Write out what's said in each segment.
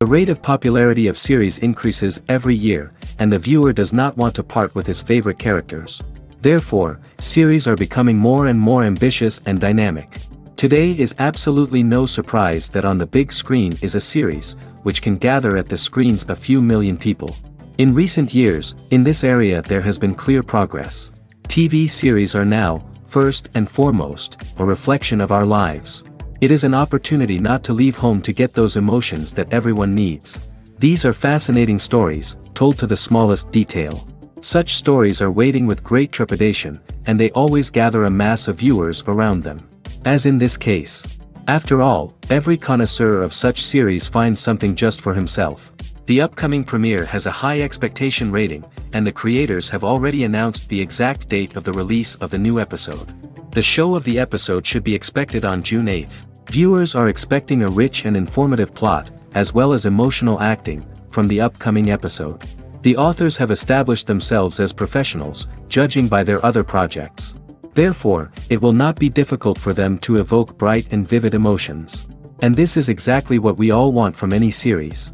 The rate of popularity of series increases every year, and the viewer does not want to part with his favorite characters. Therefore, series are becoming more and more ambitious and dynamic. Today is absolutely no surprise that on the big screen is a series, which can gather at the screens a few million people. In recent years, in this area there has been clear progress. TV series are now, first and foremost, a reflection of our lives. It is an opportunity not to leave home to get those emotions that everyone needs. These are fascinating stories, told to the smallest detail. Such stories are waiting with great trepidation, and they always gather a mass of viewers around them. As in this case. After all, every connoisseur of such series finds something just for himself. The upcoming premiere has a high expectation rating, and the creators have already announced the exact date of the release of the new episode. The show of the episode should be expected on June 8th. Viewers are expecting a rich and informative plot, as well as emotional acting, from the upcoming episode. The authors have established themselves as professionals, judging by their other projects. Therefore, it will not be difficult for them to evoke bright and vivid emotions. And this is exactly what we all want from any series.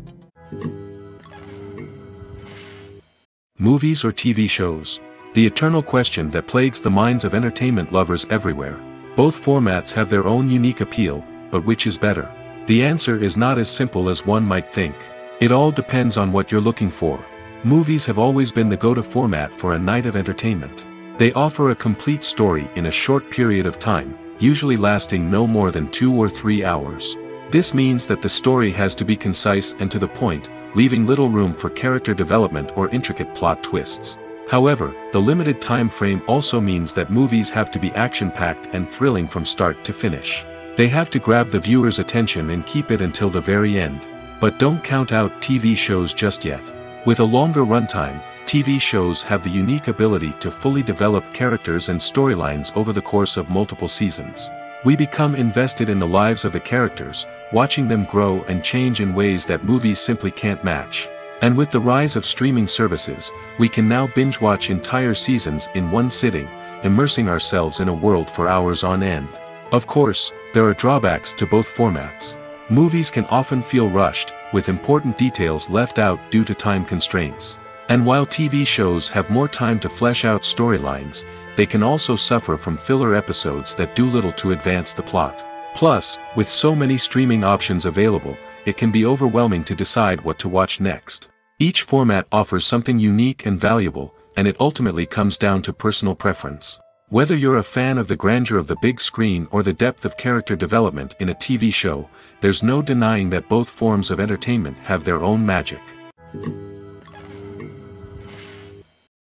Movies or TV shows? The eternal question that plagues the minds of entertainment lovers everywhere. Both formats have their own unique appeal, but which is better? The answer is not as simple as one might think. It all depends on what you're looking for. Movies have always been the go-to format for a night of entertainment. They offer a complete story in a short period of time, usually lasting no more than 2 or 3 hours. This means that the story has to be concise and to the point, leaving little room for character development or intricate plot twists. However, the limited time frame also means that movies have to be action-packed and thrilling from start to finish. They have to grab the viewer's attention and keep it until the very end. But don't count out TV shows just yet. With a longer runtime, TV shows have the unique ability to fully develop characters and storylines over the course of multiple seasons. We become invested in the lives of the characters, watching them grow and change in ways that movies simply can't match. And with the rise of streaming services, we can now binge-watch entire seasons in one sitting, immersing ourselves in a world for hours on end. Of course, there are drawbacks to both formats. Movies can often feel rushed, with important details left out due to time constraints. And while TV shows have more time to flesh out storylines, they can also suffer from filler episodes that do little to advance the plot. Plus, with so many streaming options available, it can be overwhelming to decide what to watch next. Each format offers something unique and valuable, and it ultimately comes down to personal preference. Whether you're a fan of the grandeur of the big screen or the depth of character development in a TV show, there's no denying that both forms of entertainment have their own magic.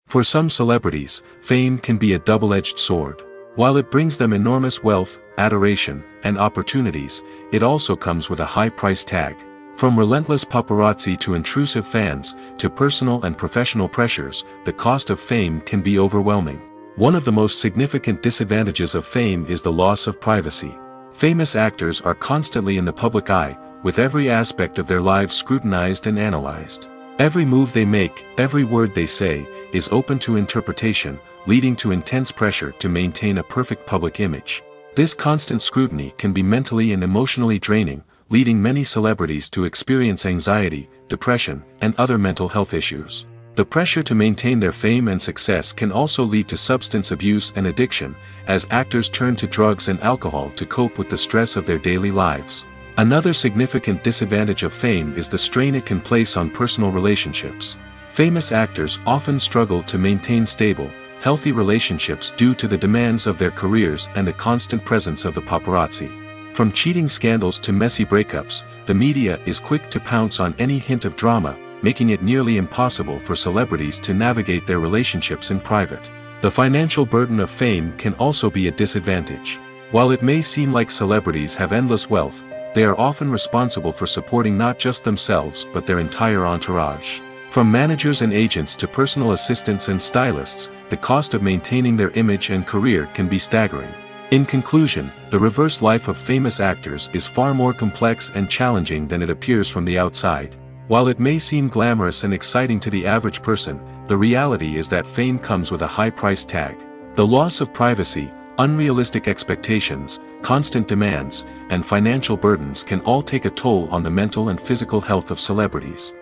For some celebrities, fame can be a double-edged sword. While it brings them enormous wealth, adoration, and opportunities, it also comes with a high price tag. From relentless paparazzi to intrusive fans, to personal and professional pressures, the cost of fame can be overwhelming. One of the most significant disadvantages of fame is the loss of privacy. Famous actors are constantly in the public eye, with every aspect of their lives scrutinized and analyzed. Every move they make, every word they say, is open to interpretation, leading to intense pressure to maintain a perfect public image. This constant scrutiny can be mentally and emotionally draining, leading many celebrities to experience anxiety, depression, and other mental health issues. The pressure to maintain their fame and success can also lead to substance abuse and addiction, as actors turn to drugs and alcohol to cope with the stress of their daily lives. Another significant disadvantage of fame is the strain it can place on personal relationships. Famous actors often struggle to maintain stable, healthy relationships due to the demands of their careers and the constant presence of the paparazzi. From cheating scandals to messy breakups, the media is quick to pounce on any hint of drama, making it nearly impossible for celebrities to navigate their relationships in private. The financial burden of fame can also be a disadvantage. While it may seem like celebrities have endless wealth, they are often responsible for supporting not just themselves but their entire entourage. From managers and agents to personal assistants and stylists, the cost of maintaining their image and career can be staggering. In conclusion, the reverse life of famous actors is far more complex and challenging than it appears from the outside. While it may seem glamorous and exciting to the average person, the reality is that fame comes with a high price tag. The loss of privacy, unrealistic expectations, constant demands, and financial burdens can all take a toll on the mental and physical health of celebrities.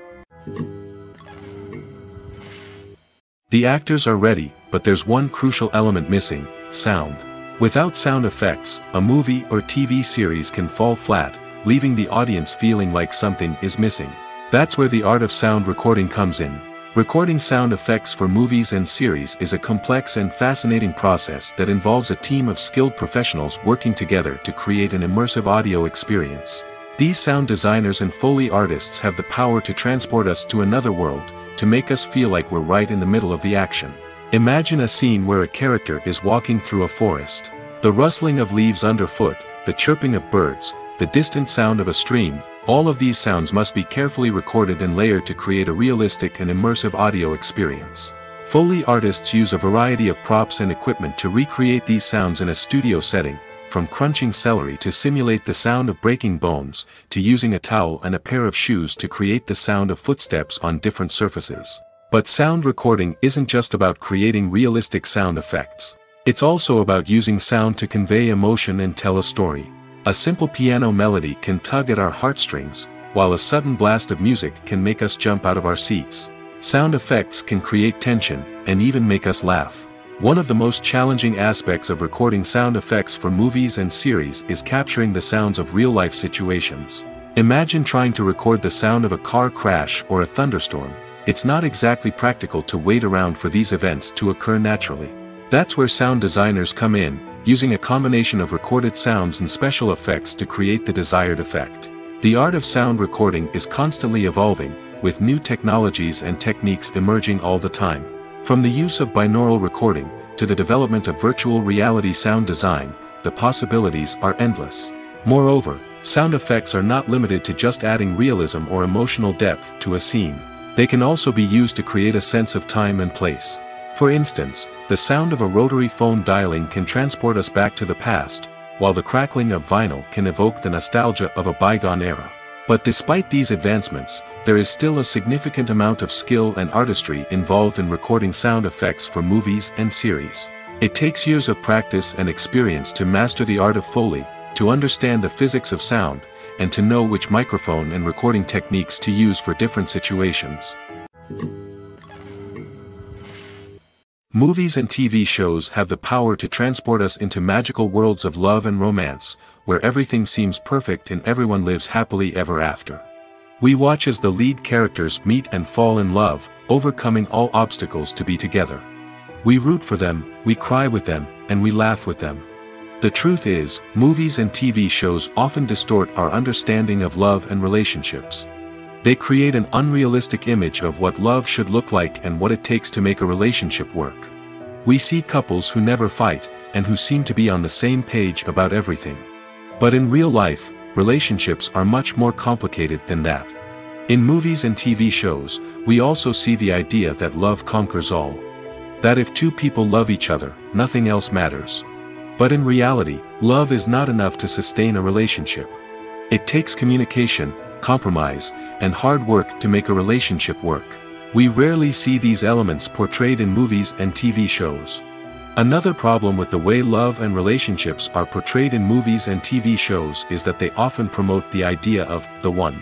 The actors are ready, but there's one crucial element missing: sound. Without sound effects, a movie or TV series can fall flat, leaving the audience feeling like something is missing. That's where the art of sound recording comes in. Recording sound effects for movies and series is a complex and fascinating process that involves a team of skilled professionals working together to create an immersive audio experience. These sound designers and Foley artists have the power to transport us to another world, to make us feel like we're right in the middle of the action. Imagine a scene where a character is walking through a forest. The rustling of leaves underfoot, the chirping of birds, the distant sound of a stream, all of these sounds must be carefully recorded and layered to create a realistic and immersive audio experience. Foley artists use a variety of props and equipment to recreate these sounds in a studio setting, from crunching celery to simulate the sound of breaking bones, to using a towel and a pair of shoes to create the sound of footsteps on different surfaces. But sound recording isn't just about creating realistic sound effects. It's also about using sound to convey emotion and tell a story. A simple piano melody can tug at our heartstrings, while a sudden blast of music can make us jump out of our seats. Sound effects can create tension, and even make us laugh. One of the most challenging aspects of recording sound effects for movies and series is capturing the sounds of real-life situations. Imagine trying to record the sound of a car crash or a thunderstorm. It's not exactly practical to wait around for these events to occur naturally. That's where sound designers come in, using a combination of recorded sounds and special effects to create the desired effect. The art of sound recording is constantly evolving, with new technologies and techniques emerging all the time. From the use of binaural recording, to the development of virtual reality sound design, the possibilities are endless. Moreover, sound effects are not limited to just adding realism or emotional depth to a scene. They can also be used to create a sense of time and place. For instance, the sound of a rotary phone dialing can transport us back to the past, while the crackling of vinyl can evoke the nostalgia of a bygone era. But despite these advancements, there is still a significant amount of skill and artistry involved in recording sound effects for movies and series. It takes years of practice and experience to master the art of Foley, to understand the physics of sound, and to know which microphone and recording techniques to use for different situations. Movies and TV shows have the power to transport us into magical worlds of love and romance, where everything seems perfect and everyone lives happily ever after. We watch as the lead characters meet and fall in love, overcoming all obstacles to be together. We root for them, we cry with them, and we laugh with them. The truth is, movies and TV shows often distort our understanding of love and relationships. They create an unrealistic image of what love should look like and what it takes to make a relationship work. We see couples who never fight, and who seem to be on the same page about everything. But in real life, relationships are much more complicated than that. In movies and TV shows, we also see the idea that love conquers all. That if two people love each other, nothing else matters. But in reality, love is not enough to sustain a relationship. It takes communication, compromise, and hard work to make a relationship work. We rarely see these elements portrayed in movies and TV shows. Another problem with the way love and relationships are portrayed in movies and TV shows is that they often promote the idea of the one.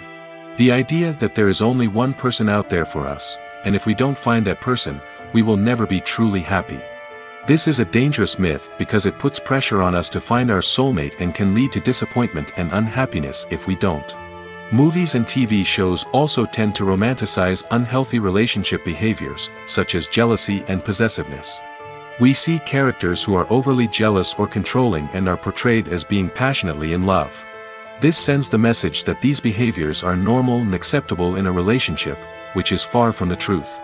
The idea that there is only one person out there for us, and if we don't find that person, we will never be truly happy. This is a dangerous myth because it puts pressure on us to find our soulmate and can lead to disappointment and unhappiness if we don't. Movies and TV shows also tend to romanticize unhealthy relationship behaviors, such as jealousy and possessiveness. We see characters who are overly jealous or controlling and are portrayed as being passionately in love. This sends the message that these behaviors are normal and acceptable in a relationship, which is far from the truth.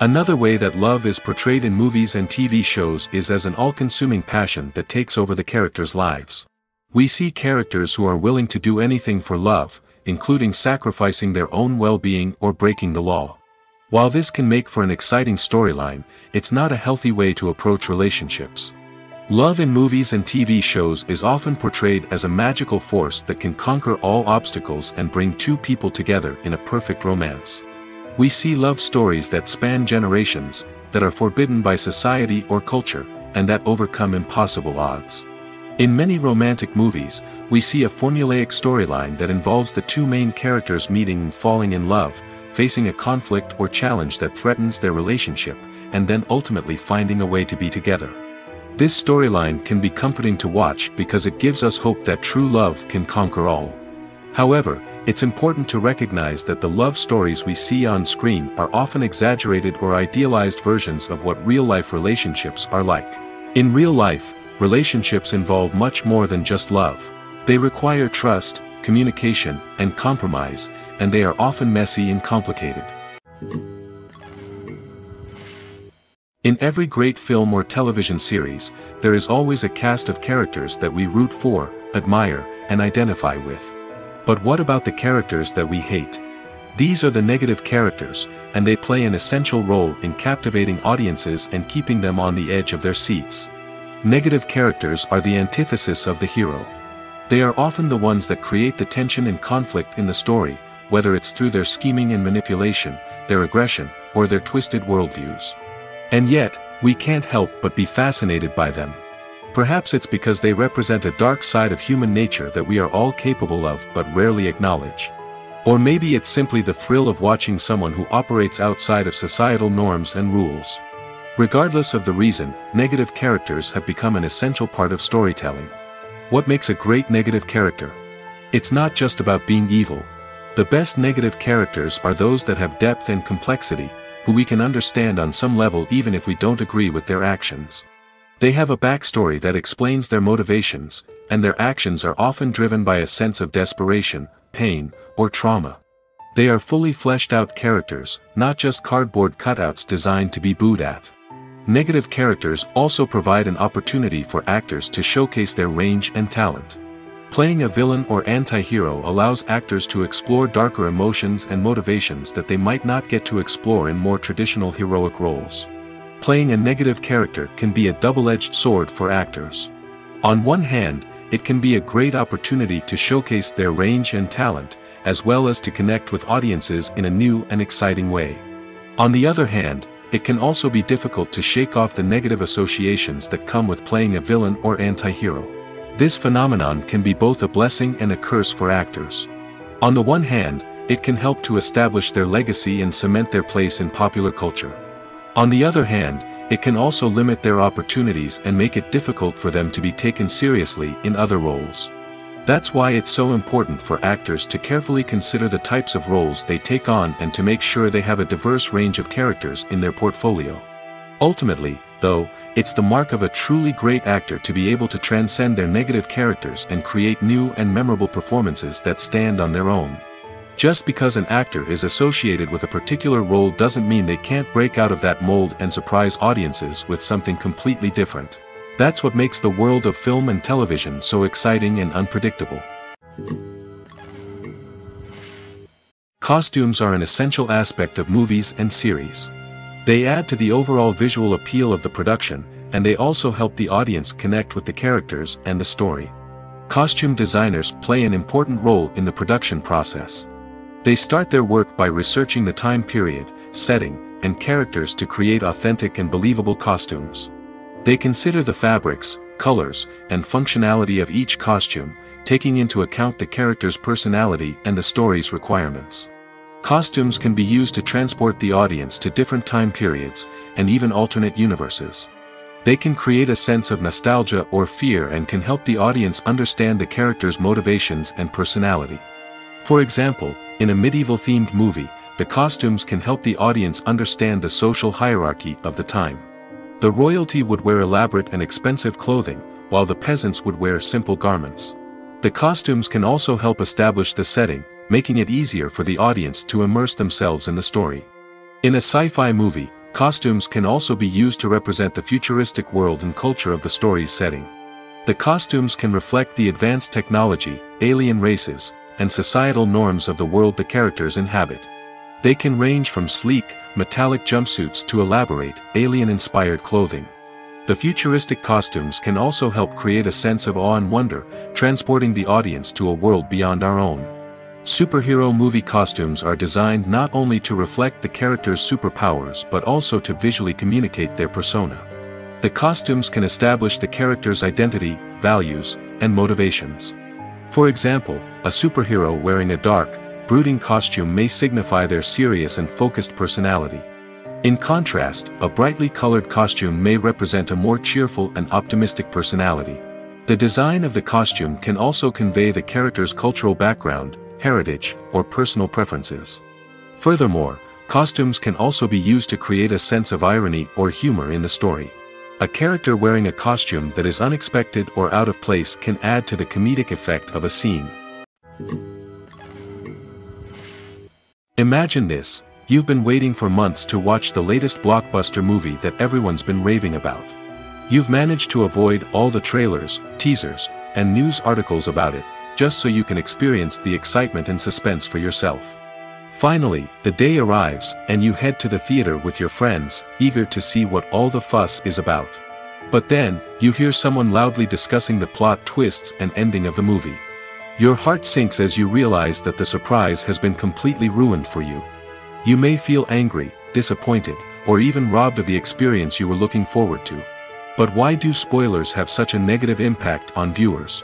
Another way that love is portrayed in movies and TV shows is as an all-consuming passion that takes over the characters' lives. We see characters who are willing to do anything for love, including sacrificing their own well-being or breaking the law. While this can make for an exciting storyline, it's not a healthy way to approach relationships. Love in movies and TV shows is often portrayed as a magical force that can conquer all obstacles and bring two people together in a perfect romance. We see love stories that span generations, that are forbidden by society or culture, and that overcome impossible odds. In many romantic movies, we see a formulaic storyline that involves the two main characters meeting and falling in love, facing a conflict or challenge that threatens their relationship, and then ultimately finding a way to be together. This storyline can be comforting to watch because it gives us hope that true love can conquer all. However, it's important to recognize that the love stories we see on screen are often exaggerated or idealized versions of what real-life relationships are like. In real life, relationships involve much more than just love. They require trust, communication, and compromise, and they are often messy and complicated. In every great film or television series, there is always a cast of characters that we root for, admire, and identify with. But what about the characters that we hate? These are the negative characters, and they play an essential role in captivating audiences and keeping them on the edge of their seats. Negative characters are the antithesis of the hero. They are often the ones that create the tension and conflict in the story, whether it's through their scheming and manipulation, their aggression, or their twisted worldviews. And yet, we can't help but be fascinated by them. Perhaps it's because they represent a dark side of human nature that we are all capable of but rarely acknowledge. Or maybe it's simply the thrill of watching someone who operates outside of societal norms and rules. Regardless of the reason, negative characters have become an essential part of storytelling. What makes a great negative character? It's not just about being evil. The best negative characters are those that have depth and complexity, who we can understand on some level even if we don't agree with their actions. They have a backstory that explains their motivations, and their actions are often driven by a sense of desperation, pain, or trauma. They are fully fleshed out characters, not just cardboard cutouts designed to be booed at. Negative characters also provide an opportunity for actors to showcase their range and talent. Playing a villain or anti-hero allows actors to explore darker emotions and motivations that they might not get to explore in more traditional heroic roles. Playing a negative character can be a double-edged sword for actors. On one hand, it can be a great opportunity to showcase their range and talent, as well as to connect with audiences in a new and exciting way. On the other hand, it can also be difficult to shake off the negative associations that come with playing a villain or anti-hero. This phenomenon can be both a blessing and a curse for actors. On the one hand, it can help to establish their legacy and cement their place in popular culture. On the other hand, it can also limit their opportunities and make it difficult for them to be taken seriously in other roles. That's why it's so important for actors to carefully consider the types of roles they take on and to make sure they have a diverse range of characters in their portfolio. Ultimately, though, it's the mark of a truly great actor to be able to transcend their negative characters and create new and memorable performances that stand on their own. Just because an actor is associated with a particular role doesn't mean they can't break out of that mold and surprise audiences with something completely different. That's what makes the world of film and television so exciting and unpredictable. Costumes are an essential aspect of movies and series. They add to the overall visual appeal of the production, and they also help the audience connect with the characters and the story. Costume designers play an important role in the production process. They start their work by researching the time period, setting, and characters to create authentic and believable costumes. They consider the fabrics, colors, and functionality of each costume, taking into account the character's personality and the story's requirements. Costumes can be used to transport the audience to different time periods, and even alternate universes. They can create a sense of nostalgia or fear and can help the audience understand the character's motivations and personality. For example, in a medieval-themed movie, the costumes can help the audience understand the social hierarchy of the time. The royalty would wear elaborate and expensive clothing, while the peasants would wear simple garments. The costumes can also help establish the setting, making it easier for the audience to immerse themselves in the story. In a sci-fi movie, costumes can also be used to represent the futuristic world and culture of the story's setting. The costumes can reflect the advanced technology, alien races, and societal norms of the world the characters inhabit. They can range from sleek, metallic jumpsuits to elaborate, alien-inspired clothing. The futuristic costumes can also help create a sense of awe and wonder, transporting the audience to a world beyond our own. Superhero movie costumes are designed not only to reflect the character's superpowers but also to visually communicate their persona. The costumes can establish the character's identity, values, and motivations. For example, a superhero wearing a dark, brooding costume may signify their serious and focused personality. In contrast, a brightly colored costume may represent a more cheerful and optimistic personality. The design of the costume can also convey the character's cultural background, heritage, or personal preferences. Furthermore, costumes can also be used to create a sense of irony or humor in the story. A character wearing a costume that is unexpected or out of place can add to the comedic effect of a scene. Imagine this: you've been waiting for months to watch the latest blockbuster movie that everyone's been raving about. You've managed to avoid all the trailers, teasers, and news articles about it, just so you can experience the excitement and suspense for yourself. Finally, the day arrives, and you head to the theater with your friends, eager to see what all the fuss is about. But then, you hear someone loudly discussing the plot twists and ending of the movie. Your heart sinks as you realize that the surprise has been completely ruined for you. You may feel angry, disappointed, or even robbed of the experience you were looking forward to. But why do spoilers have such a negative impact on viewers?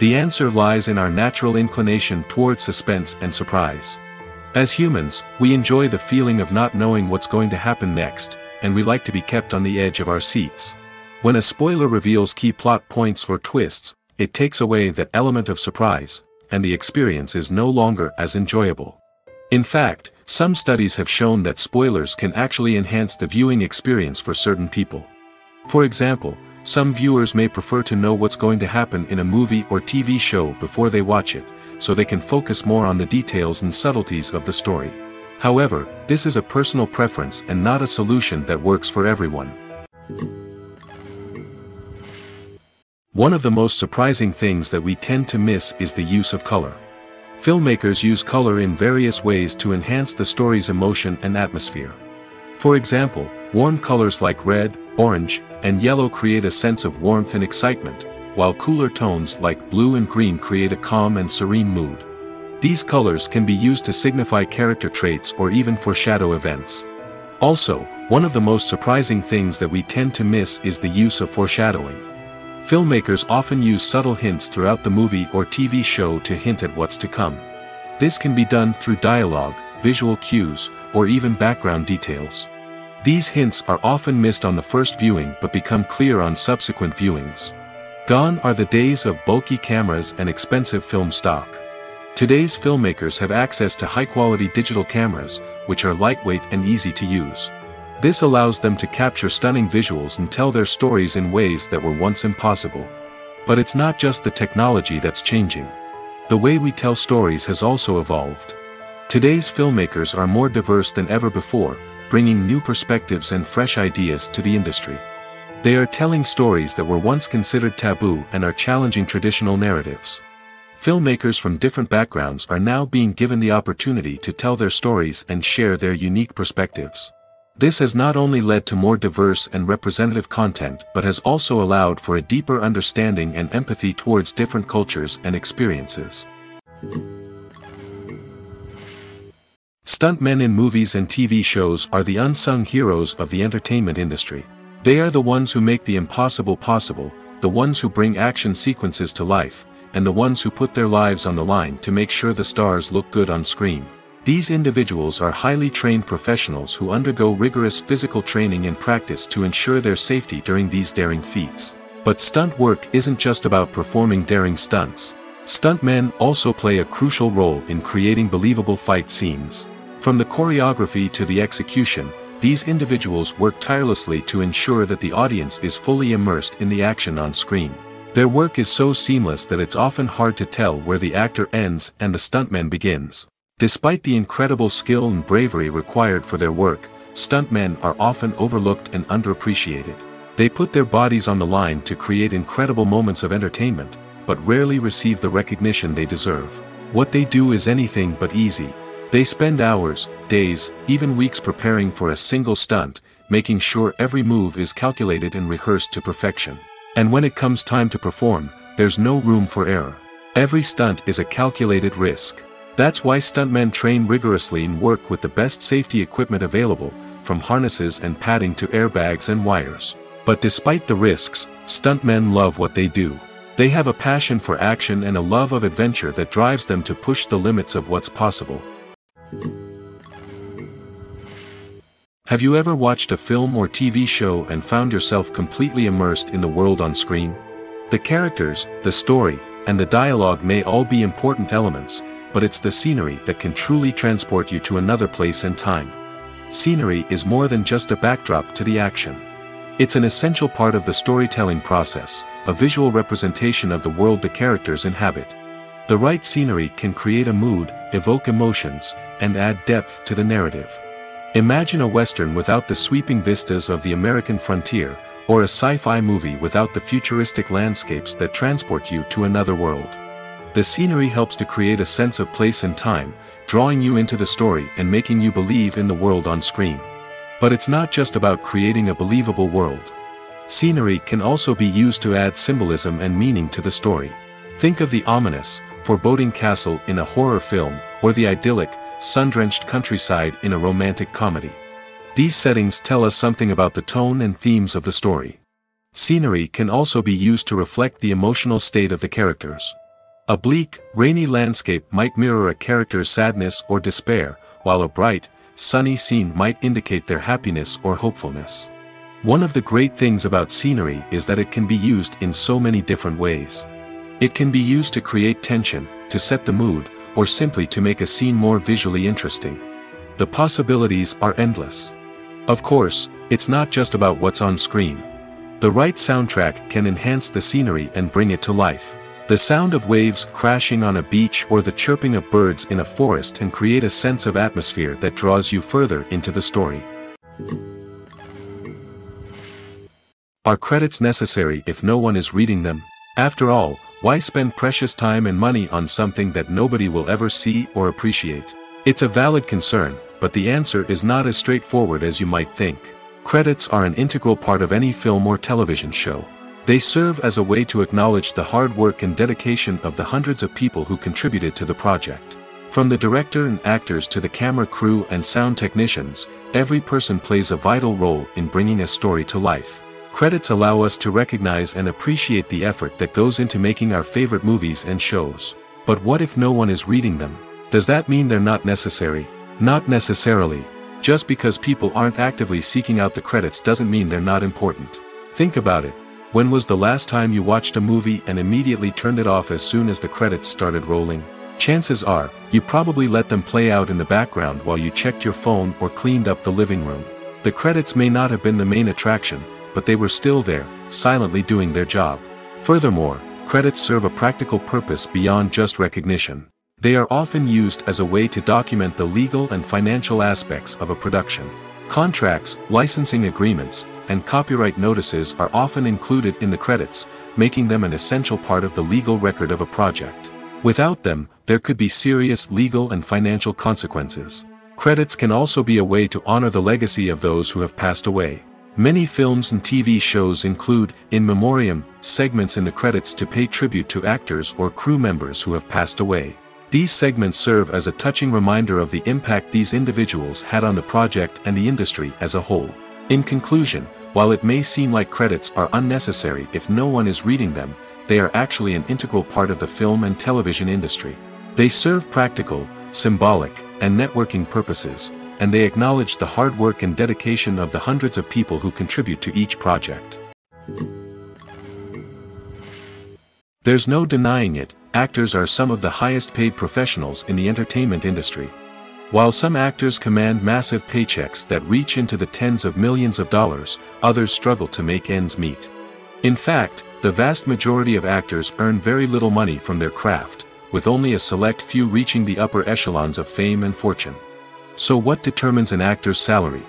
The answer lies in our natural inclination towards suspense and surprise. As humans, we enjoy the feeling of not knowing what's going to happen next, and we like to be kept on the edge of our seats. When a spoiler reveals key plot points or twists, it takes away that element of surprise, and the experience is no longer as enjoyable. In fact, some studies have shown that spoilers can actually enhance the viewing experience for certain people. For example, some viewers may prefer to know what's going to happen in a movie or TV show before they watch it, so they can focus more on the details and subtleties of the story. However, this is a personal preference and not a solution that works for everyone. One of the most surprising things that we tend to miss is the use of color. Filmmakers use color in various ways to enhance the story's emotion and atmosphere. For example, warm colors like red, orange, and yellow create a sense of warmth and excitement, while cooler tones like blue and green create a calm and serene mood. These colors can be used to signify character traits or even foreshadow events. Also, one of the most surprising things that we tend to miss is the use of foreshadowing. Filmmakers often use subtle hints throughout the movie or TV show to hint at what's to come. This can be done through dialogue, visual cues, or even background details. These hints are often missed on the first viewing but become clear on subsequent viewings. Gone are the days of bulky cameras and expensive film stock. Today's filmmakers have access to high-quality digital cameras, which are lightweight and easy to use. This allows them to capture stunning visuals and tell their stories in ways that were once impossible. But it's not just the technology that's changing. The way we tell stories has also evolved. Today's filmmakers are more diverse than ever before, bringing new perspectives and fresh ideas to the industry. They are telling stories that were once considered taboo and are challenging traditional narratives. Filmmakers from different backgrounds are now being given the opportunity to tell their stories and share their unique perspectives. This has not only led to more diverse and representative content but has also allowed for a deeper understanding and empathy towards different cultures and experiences. Stuntmen in movies and TV shows are the unsung heroes of the entertainment industry. They are the ones who make the impossible possible, the ones who bring action sequences to life, and the ones who put their lives on the line to make sure the stars look good on screen. These individuals are highly trained professionals who undergo rigorous physical training and practice to ensure their safety during these daring feats. But stunt work isn't just about performing daring stunts. Stuntmen also play a crucial role in creating believable fight scenes. From the choreography to the execution, these individuals work tirelessly to ensure that the audience is fully immersed in the action on screen. Their work is so seamless that it's often hard to tell where the actor ends and the stuntman begins. Despite the incredible skill and bravery required for their work, stuntmen are often overlooked and underappreciated. They put their bodies on the line to create incredible moments of entertainment, but rarely receive the recognition they deserve. What they do is anything but easy. They spend hours, days, even weeks preparing for a single stunt, making sure every move is calculated and rehearsed to perfection. And when it comes time to perform, there's no room for error. Every stunt is a calculated risk. That's why stuntmen train rigorously and work with the best safety equipment available, from harnesses and padding to airbags and wires. But despite the risks, stuntmen love what they do. They have a passion for action and a love of adventure that drives them to push the limits of what's possible. Have you ever watched a film or TV show and found yourself completely immersed in the world on screen? The characters, the story, and the dialogue may all be important elements, but it's the scenery that can truly transport you to another place and time. Scenery is more than just a backdrop to the action. It's an essential part of the storytelling process, a visual representation of the world the characters inhabit. The right scenery can create a mood, evoke emotions, and add depth to the narrative. Imagine a western without the sweeping vistas of the American frontier, or a sci-fi movie without the futuristic landscapes that transport you to another world. The scenery helps to create a sense of place and time, drawing you into the story and making you believe in the world on screen. But it's not just about creating a believable world. Scenery can also be used to add symbolism and meaning to the story. Think of the ominous, foreboding castle in a horror film, or the idyllic, sun-drenched countryside in a romantic comedy. These settings tell us something about the tone and themes of the story. Scenery can also be used to reflect the emotional state of the characters. A bleak, rainy landscape might mirror a character's sadness or despair, while a bright, sunny scene might indicate their happiness or hopefulness. One of the great things about scenery is that it can be used in so many different ways. It can be used to create tension, to set the mood, or simply to make a scene more visually interesting. The possibilities are endless. Of course, it's not just about what's on screen. The right soundtrack can enhance the scenery and bring it to life. The sound of waves crashing on a beach or the chirping of birds in a forest can create a sense of atmosphere that draws you further into the story. Are credits necessary if no one is reading them? After all, why spend precious time and money on something that nobody will ever see or appreciate? It's a valid concern, but the answer is not as straightforward as you might think. Credits are an integral part of any film or television show. They serve as a way to acknowledge the hard work and dedication of the hundreds of people who contributed to the project. From the director and actors to the camera crew and sound technicians, every person plays a vital role in bringing a story to life. Credits allow us to recognize and appreciate the effort that goes into making our favorite movies and shows. But what if no one is reading them? Does that mean they're not necessary? Not necessarily. Just because people aren't actively seeking out the credits doesn't mean they're not important. Think about it. When was the last time you watched a movie and immediately turned it off as soon as the credits started rolling? Chances are, you probably let them play out in the background while you checked your phone or cleaned up the living room. The credits may not have been the main attraction, but they were still there, silently doing their job. Furthermore, credits serve a practical purpose beyond just recognition. They are often used as a way to document the legal and financial aspects of a production. Contracts, licensing agreements, and copyright notices are often included in the credits, making them an essential part of the legal record of a project. Without them, there could be serious legal and financial consequences. Credits can also be a way to honor the legacy of those who have passed away. Many films and TV shows include, in memoriam, segments in the credits to pay tribute to actors or crew members who have passed away. These segments serve as a touching reminder of the impact these individuals had on the project and the industry as a whole. In conclusion, while it may seem like credits are unnecessary if no one is reading them, they are actually an integral part of the film and television industry. They serve practical, symbolic, and networking purposes, and they acknowledge the hard work and dedication of the hundreds of people who contribute to each project. There's no denying it, actors are some of the highest paid professionals in the entertainment industry. While some actors command massive paychecks that reach into the tens of millions of dollars, others struggle to make ends meet. In fact, the vast majority of actors earn very little money from their craft, with only a select few reaching the upper echelons of fame and fortune. So what determines an actor's salary?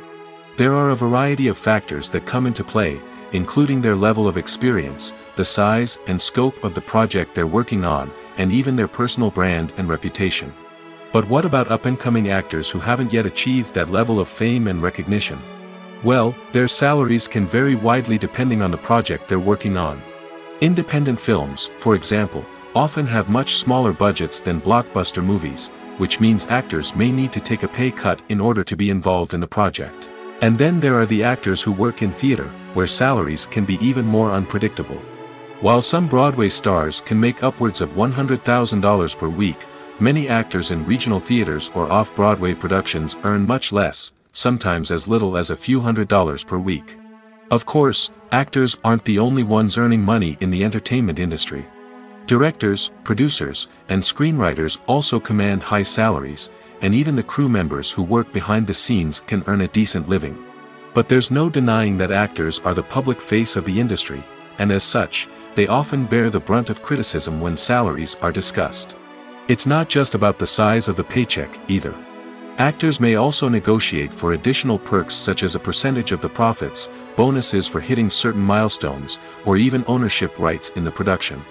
There are a variety of factors that come into play, including their level of experience, the size and scope of the project they're working on, and even their personal brand and reputation. But what about up-and-coming actors who haven't yet achieved that level of fame and recognition? Well, their salaries can vary widely depending on the project they're working on. Independent films, for example, often have much smaller budgets than blockbuster movies, which means actors may need to take a pay cut in order to be involved in the project. And then there are the actors who work in theater, where salaries can be even more unpredictable. While some Broadway stars can make upwards of $100,000 per week, many actors in regional theaters or off-Broadway productions earn much less, sometimes as little as a few $100s per week. Of course, actors aren't the only ones earning money in the entertainment industry. Directors, producers, and screenwriters also command high salaries, and even the crew members who work behind the scenes can earn a decent living. But there's no denying that actors are the public face of the industry, and as such, they often bear the brunt of criticism when salaries are discussed. It's not just about the size of the paycheck, either. Actors may also negotiate for additional perks such as a percentage of the profits, bonuses for hitting certain milestones, or even ownership rights in the production.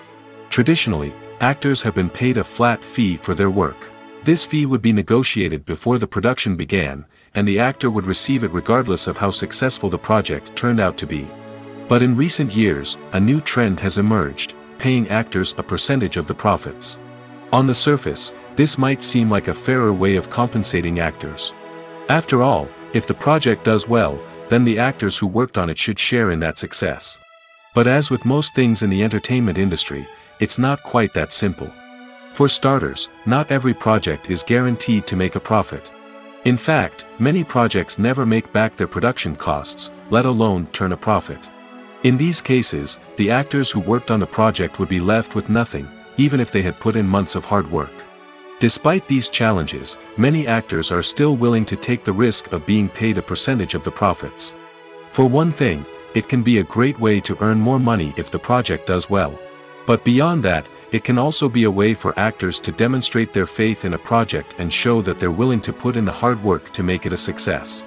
Traditionally, actors have been paid a flat fee for their work. This fee would be negotiated before the production began, and the actor would receive it regardless of how successful the project turned out to be. But in recent years, a new trend has emerged, paying actors a percentage of the profits. On the surface, this might seem like a fairer way of compensating actors. After all, if the project does well, then the actors who worked on it should share in that success. But as with most things in the entertainment industry, it's not quite that simple. For starters, not every project is guaranteed to make a profit. In fact, many projects never make back their production costs, let alone turn a profit. In these cases, the actors who worked on the project would be left with nothing, even if they had put in months of hard work. Despite these challenges, many actors are still willing to take the risk of being paid a percentage of the profits. For one thing, it can be a great way to earn more money if the project does well. But beyond that, it can also be a way for actors to demonstrate their faith in a project and show that they're willing to put in the hard work to make it a success.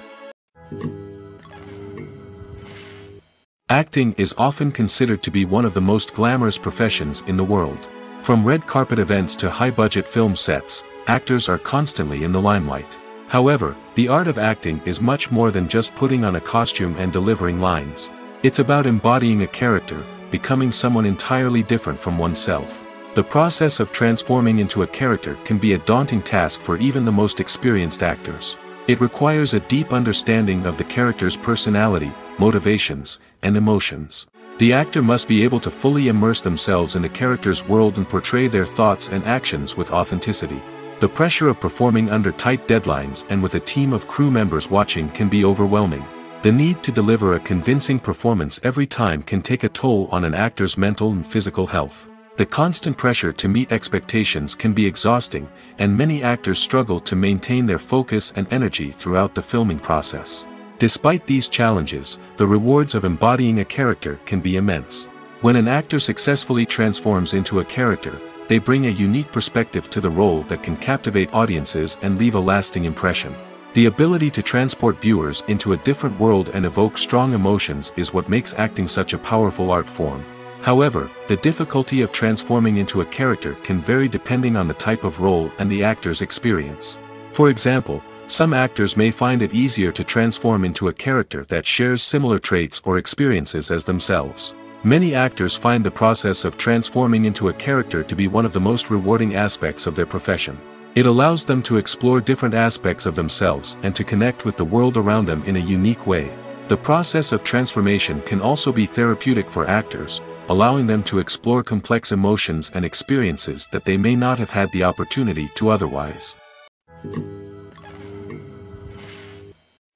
Acting is often considered to be one of the most glamorous professions in the world. From red carpet events to high-budget film sets, actors are constantly in the limelight. However, the art of acting is much more than just putting on a costume and delivering lines. It's about embodying a character, becoming someone entirely different from oneself. The process of transforming into a character can be a daunting task for even the most experienced actors. It requires a deep understanding of the character's personality, motivations, and emotions. The actor must be able to fully immerse themselves in the character's world and portray their thoughts and actions with authenticity. The pressure of performing under tight deadlines and with a team of crew members watching can be overwhelming. The need to deliver a convincing performance every time can take a toll on an actor's mental and physical health. The constant pressure to meet expectations can be exhausting, and many actors struggle to maintain their focus and energy throughout the filming process. Despite these challenges, the rewards of embodying a character can be immense. When an actor successfully transforms into a character, they bring a unique perspective to the role that can captivate audiences and leave a lasting impression. The ability to transport viewers into a different world and evoke strong emotions is what makes acting such a powerful art form. However, the difficulty of transforming into a character can vary depending on the type of role and the actor's experience. For example, some actors may find it easier to transform into a character that shares similar traits or experiences as themselves. Many actors find the process of transforming into a character to be one of the most rewarding aspects of their profession. It allows them to explore different aspects of themselves and to connect with the world around them in a unique way. The process of transformation can also be therapeutic for actors, allowing them to explore complex emotions and experiences that they may not have had the opportunity to otherwise.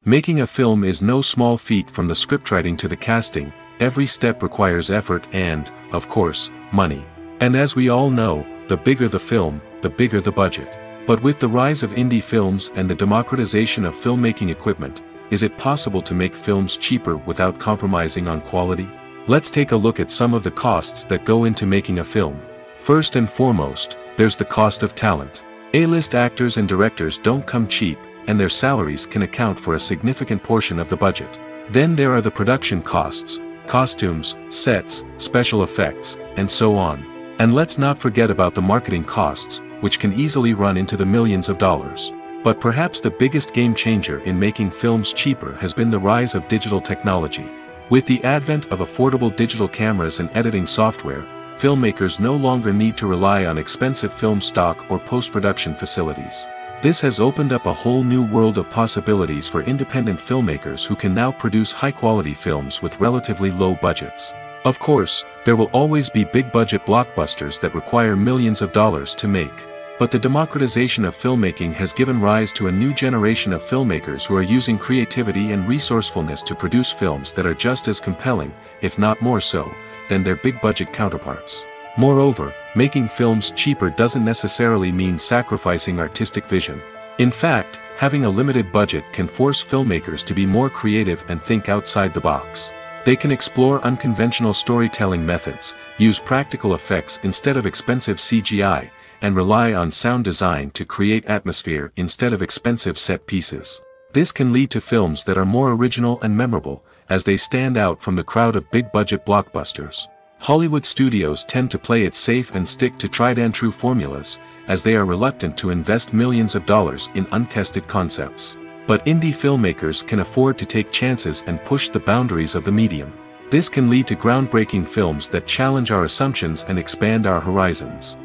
Making a film is no small feat. From the scriptwriting to the casting, every step requires effort and, of course, money. And as we all know, the bigger the film, the bigger the budget. But with the rise of indie films and the democratization of filmmaking equipment, is it possible to make films cheaper without compromising on quality? Let's take a look at some of the costs that go into making a film. First and foremost, there's the cost of talent. A-list actors and directors don't come cheap, and their salaries can account for a significant portion of the budget. Then there are the production costs, costumes, sets, special effects, and so on. And let's not forget about the marketing costs, which can easily run into the millions of dollars. But perhaps the biggest game changer in making films cheaper has been the rise of digital technology. With the advent of affordable digital cameras and editing software, filmmakers no longer need to rely on expensive film stock or post-production facilities. This has opened up a whole new world of possibilities for independent filmmakers who can now produce high-quality films with relatively low budgets. Of course, there will always be big-budget blockbusters that require millions of dollars to make. But the democratization of filmmaking has given rise to a new generation of filmmakers who are using creativity and resourcefulness to produce films that are just as compelling, if not more so, than their big-budget counterparts. Moreover, making films cheaper doesn't necessarily mean sacrificing artistic vision. In fact, having a limited budget can force filmmakers to be more creative and think outside the box. They can explore unconventional storytelling methods, use practical effects instead of expensive CGI, and rely on sound design to create atmosphere instead of expensive set pieces. This can lead to films that are more original and memorable, as they stand out from the crowd of big-budget blockbusters. Hollywood studios tend to play it safe and stick to tried-and-true formulas, as they are reluctant to invest millions of dollars in untested concepts. But indie filmmakers can afford to take chances and push the boundaries of the medium. This can lead to groundbreaking films that challenge our assumptions and expand our horizons.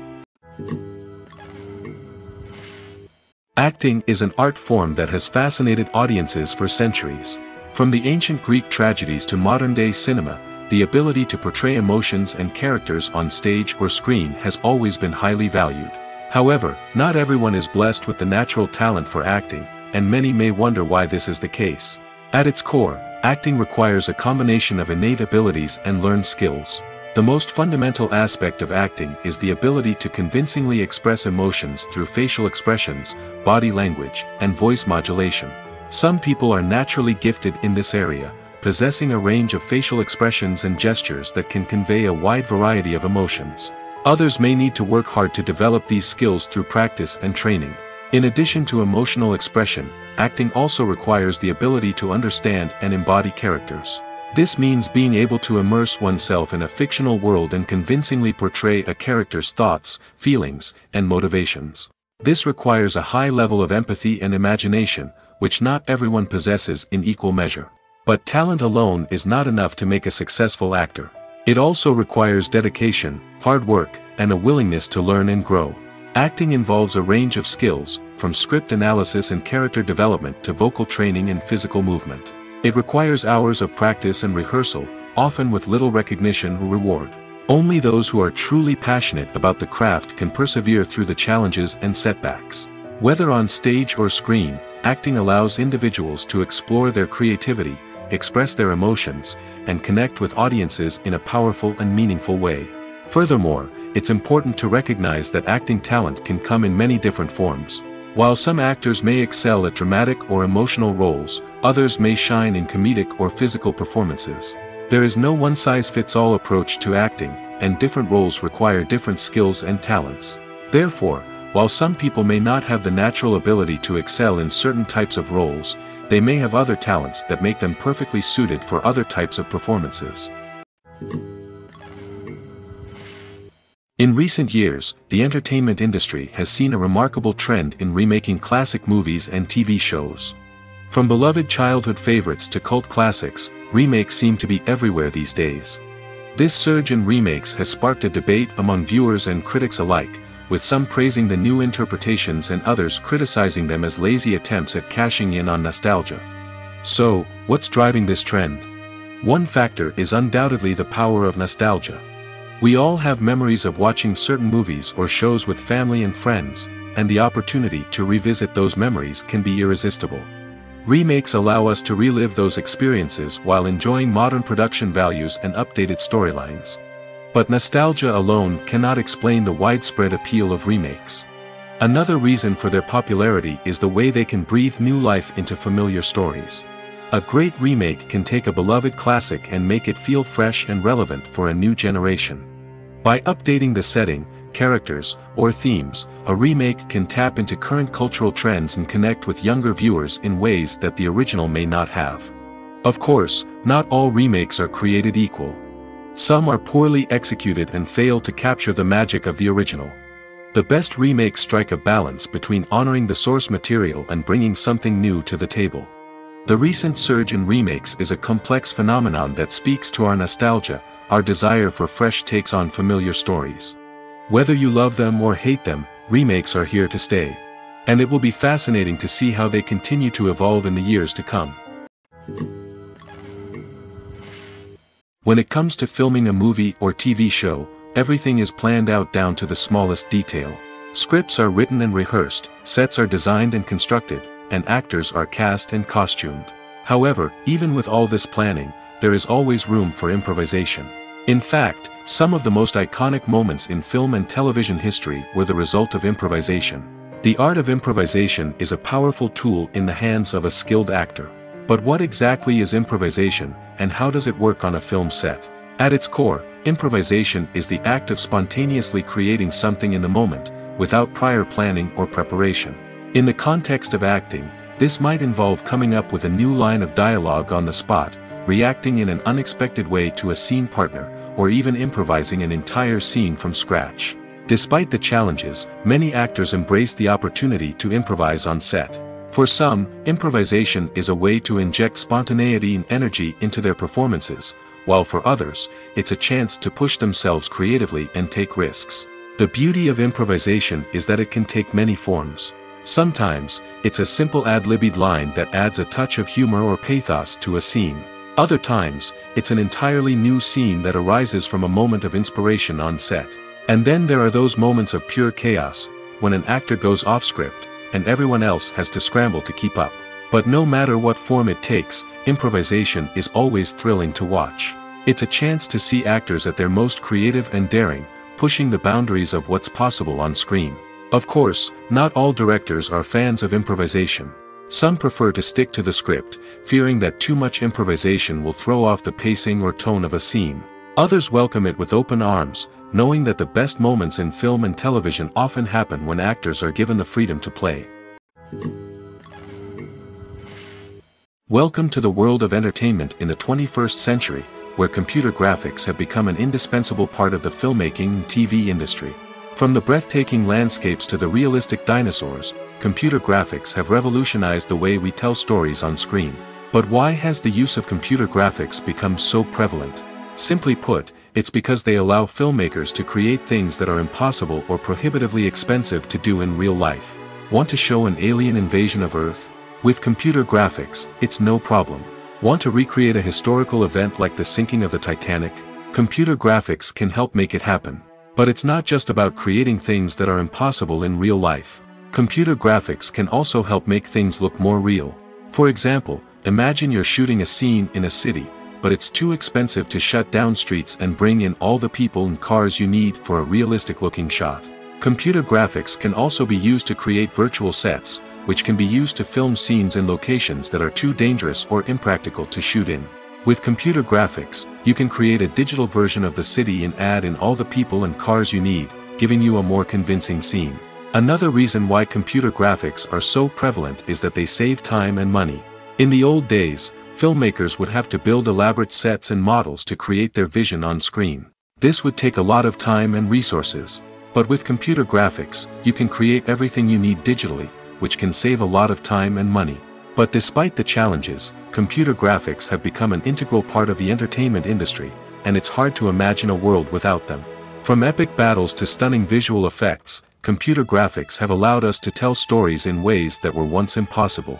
Acting is an art form that has fascinated audiences for centuries. From the ancient Greek tragedies to modern-day cinema, the ability to portray emotions and characters on stage or screen has always been highly valued. However, not everyone is blessed with the natural talent for acting, and many may wonder why this is the case. At its core, acting requires a combination of innate abilities and learned skills. The most fundamental aspect of acting is the ability to convincingly express emotions through facial expressions, body language, and voice modulation. Some people are naturally gifted in this area, possessing a range of facial expressions and gestures that can convey a wide variety of emotions. Others may need to work hard to develop these skills through practice and training. In addition to emotional expression, acting also requires the ability to understand and embody characters. This means being able to immerse oneself in a fictional world and convincingly portray a character's thoughts, feelings, and motivations. This requires a high level of empathy and imagination, which not everyone possesses in equal measure. But talent alone is not enough to make a successful actor. It also requires dedication, hard work, and a willingness to learn and grow. Acting involves a range of skills, from script analysis and character development to vocal training and physical movement. It requires hours of practice and rehearsal, often with little recognition or reward. Only those who are truly passionate about the craft can persevere through the challenges and setbacks. Whether on stage or screen, acting allows individuals to explore their creativity, express their emotions, and connect with audiences in a powerful and meaningful way. Furthermore, it's important to recognize that acting talent can come in many different forms. While some actors may excel at dramatic or emotional roles, others may shine in comedic or physical performances. There is no one-size-fits-all approach to acting, and different roles require different skills and talents. Therefore, while some people may not have the natural ability to excel in certain types of roles, they may have other talents that make them perfectly suited for other types of performances. In recent years, the entertainment industry has seen a remarkable trend in remaking classic movies and TV shows. From beloved childhood favorites to cult classics, remakes seem to be everywhere these days. This surge in remakes has sparked a debate among viewers and critics alike, with some praising the new interpretations and others criticizing them as lazy attempts at cashing in on nostalgia. So, what's driving this trend? One factor is undoubtedly the power of nostalgia. We all have memories of watching certain movies or shows with family and friends, and the opportunity to revisit those memories can be irresistible. Remakes allow us to relive those experiences while enjoying modern production values and updated storylines. But nostalgia alone cannot explain the widespread appeal of remakes. Another reason for their popularity is the way they can breathe new life into familiar stories. A great remake can take a beloved classic and make it feel fresh and relevant for a new generation. By updating the setting, characters, or themes, a remake can tap into current cultural trends and connect with younger viewers in ways that the original may not have. Of course, not all remakes are created equal. Some are poorly executed and fail to capture the magic of the original. The best remakes strike a balance between honoring the source material and bringing something new to the table. The recent surge in remakes is a complex phenomenon that speaks to our nostalgia, our desire for fresh takes on familiar stories. Whether you love them or hate them, remakes are here to stay. And it will be fascinating to see how they continue to evolve in the years to come. When it comes to filming a movie or TV show, everything is planned out down to the smallest detail. Scripts are written and rehearsed, sets are designed and constructed, and actors are cast and costumed. However, even with all this planning, there is always room for improvisation. In fact, some of the most iconic moments in film and television history were the result of improvisation. The art of improvisation is a powerful tool in the hands of a skilled actor. But what exactly is improvisation, and how does it work on a film set? At its core, improvisation is the act of spontaneously creating something in the moment, without prior planning or preparation. In the context of acting, this might involve coming up with a new line of dialogue on the spot, reacting in an unexpected way to a scene partner, or even improvising an entire scene from scratch. Despite the challenges, many actors embrace the opportunity to improvise on set. For some, improvisation is a way to inject spontaneity and energy into their performances, while for others, it's a chance to push themselves creatively and take risks. The beauty of improvisation is that it can take many forms. Sometimes, it's a simple ad-libbed line that adds a touch of humor or pathos to a scene. Other times, it's an entirely new scene that arises from a moment of inspiration on set. And then there are those moments of pure chaos, when an actor goes off script, and everyone else has to scramble to keep up. But no matter what form it takes, improvisation is always thrilling to watch. It's a chance to see actors at their most creative and daring, pushing the boundaries of what's possible on screen. Of course, not all directors are fans of improvisation. Some prefer to stick to the script, fearing that too much improvisation will throw off the pacing or tone of a scene. Others welcome it with open arms, knowing that the best moments in film and television often happen when actors are given the freedom to play. Welcome to the world of entertainment in the 21st century, where computer graphics have become an indispensable part of the filmmaking and TV industry. From the breathtaking landscapes to the realistic dinosaurs, computer graphics have revolutionized the way we tell stories on screen. But why has the use of computer graphics become so prevalent? Simply put, it's because they allow filmmakers to create things that are impossible or prohibitively expensive to do in real life. Want to show an alien invasion of Earth? With computer graphics, it's no problem. Want to recreate a historical event like the sinking of the Titanic? Computer graphics can help make it happen. But it's not just about creating things that are impossible in real life. Computer graphics can also help make things look more real. For example, imagine you're shooting a scene in a city, but it's too expensive to shut down streets and bring in all the people and cars you need for a realistic-looking shot. Computer graphics can also be used to create virtual sets, which can be used to film scenes in locations that are too dangerous or impractical to shoot in. With computer graphics, you can create a digital version of the city and add in all the people and cars you need, giving you a more convincing scene. Another reason why computer graphics are so prevalent is that they save time and money. In the old days, filmmakers would have to build elaborate sets and models to create their vision on screen. This would take a lot of time and resources. But with computer graphics, you can create everything you need digitally, which can save a lot of time and money. But despite the challenges, computer graphics have become an integral part of the entertainment industry, and it's hard to imagine a world without them. From epic battles to stunning visual effects, computer graphics have allowed us to tell stories in ways that were once impossible.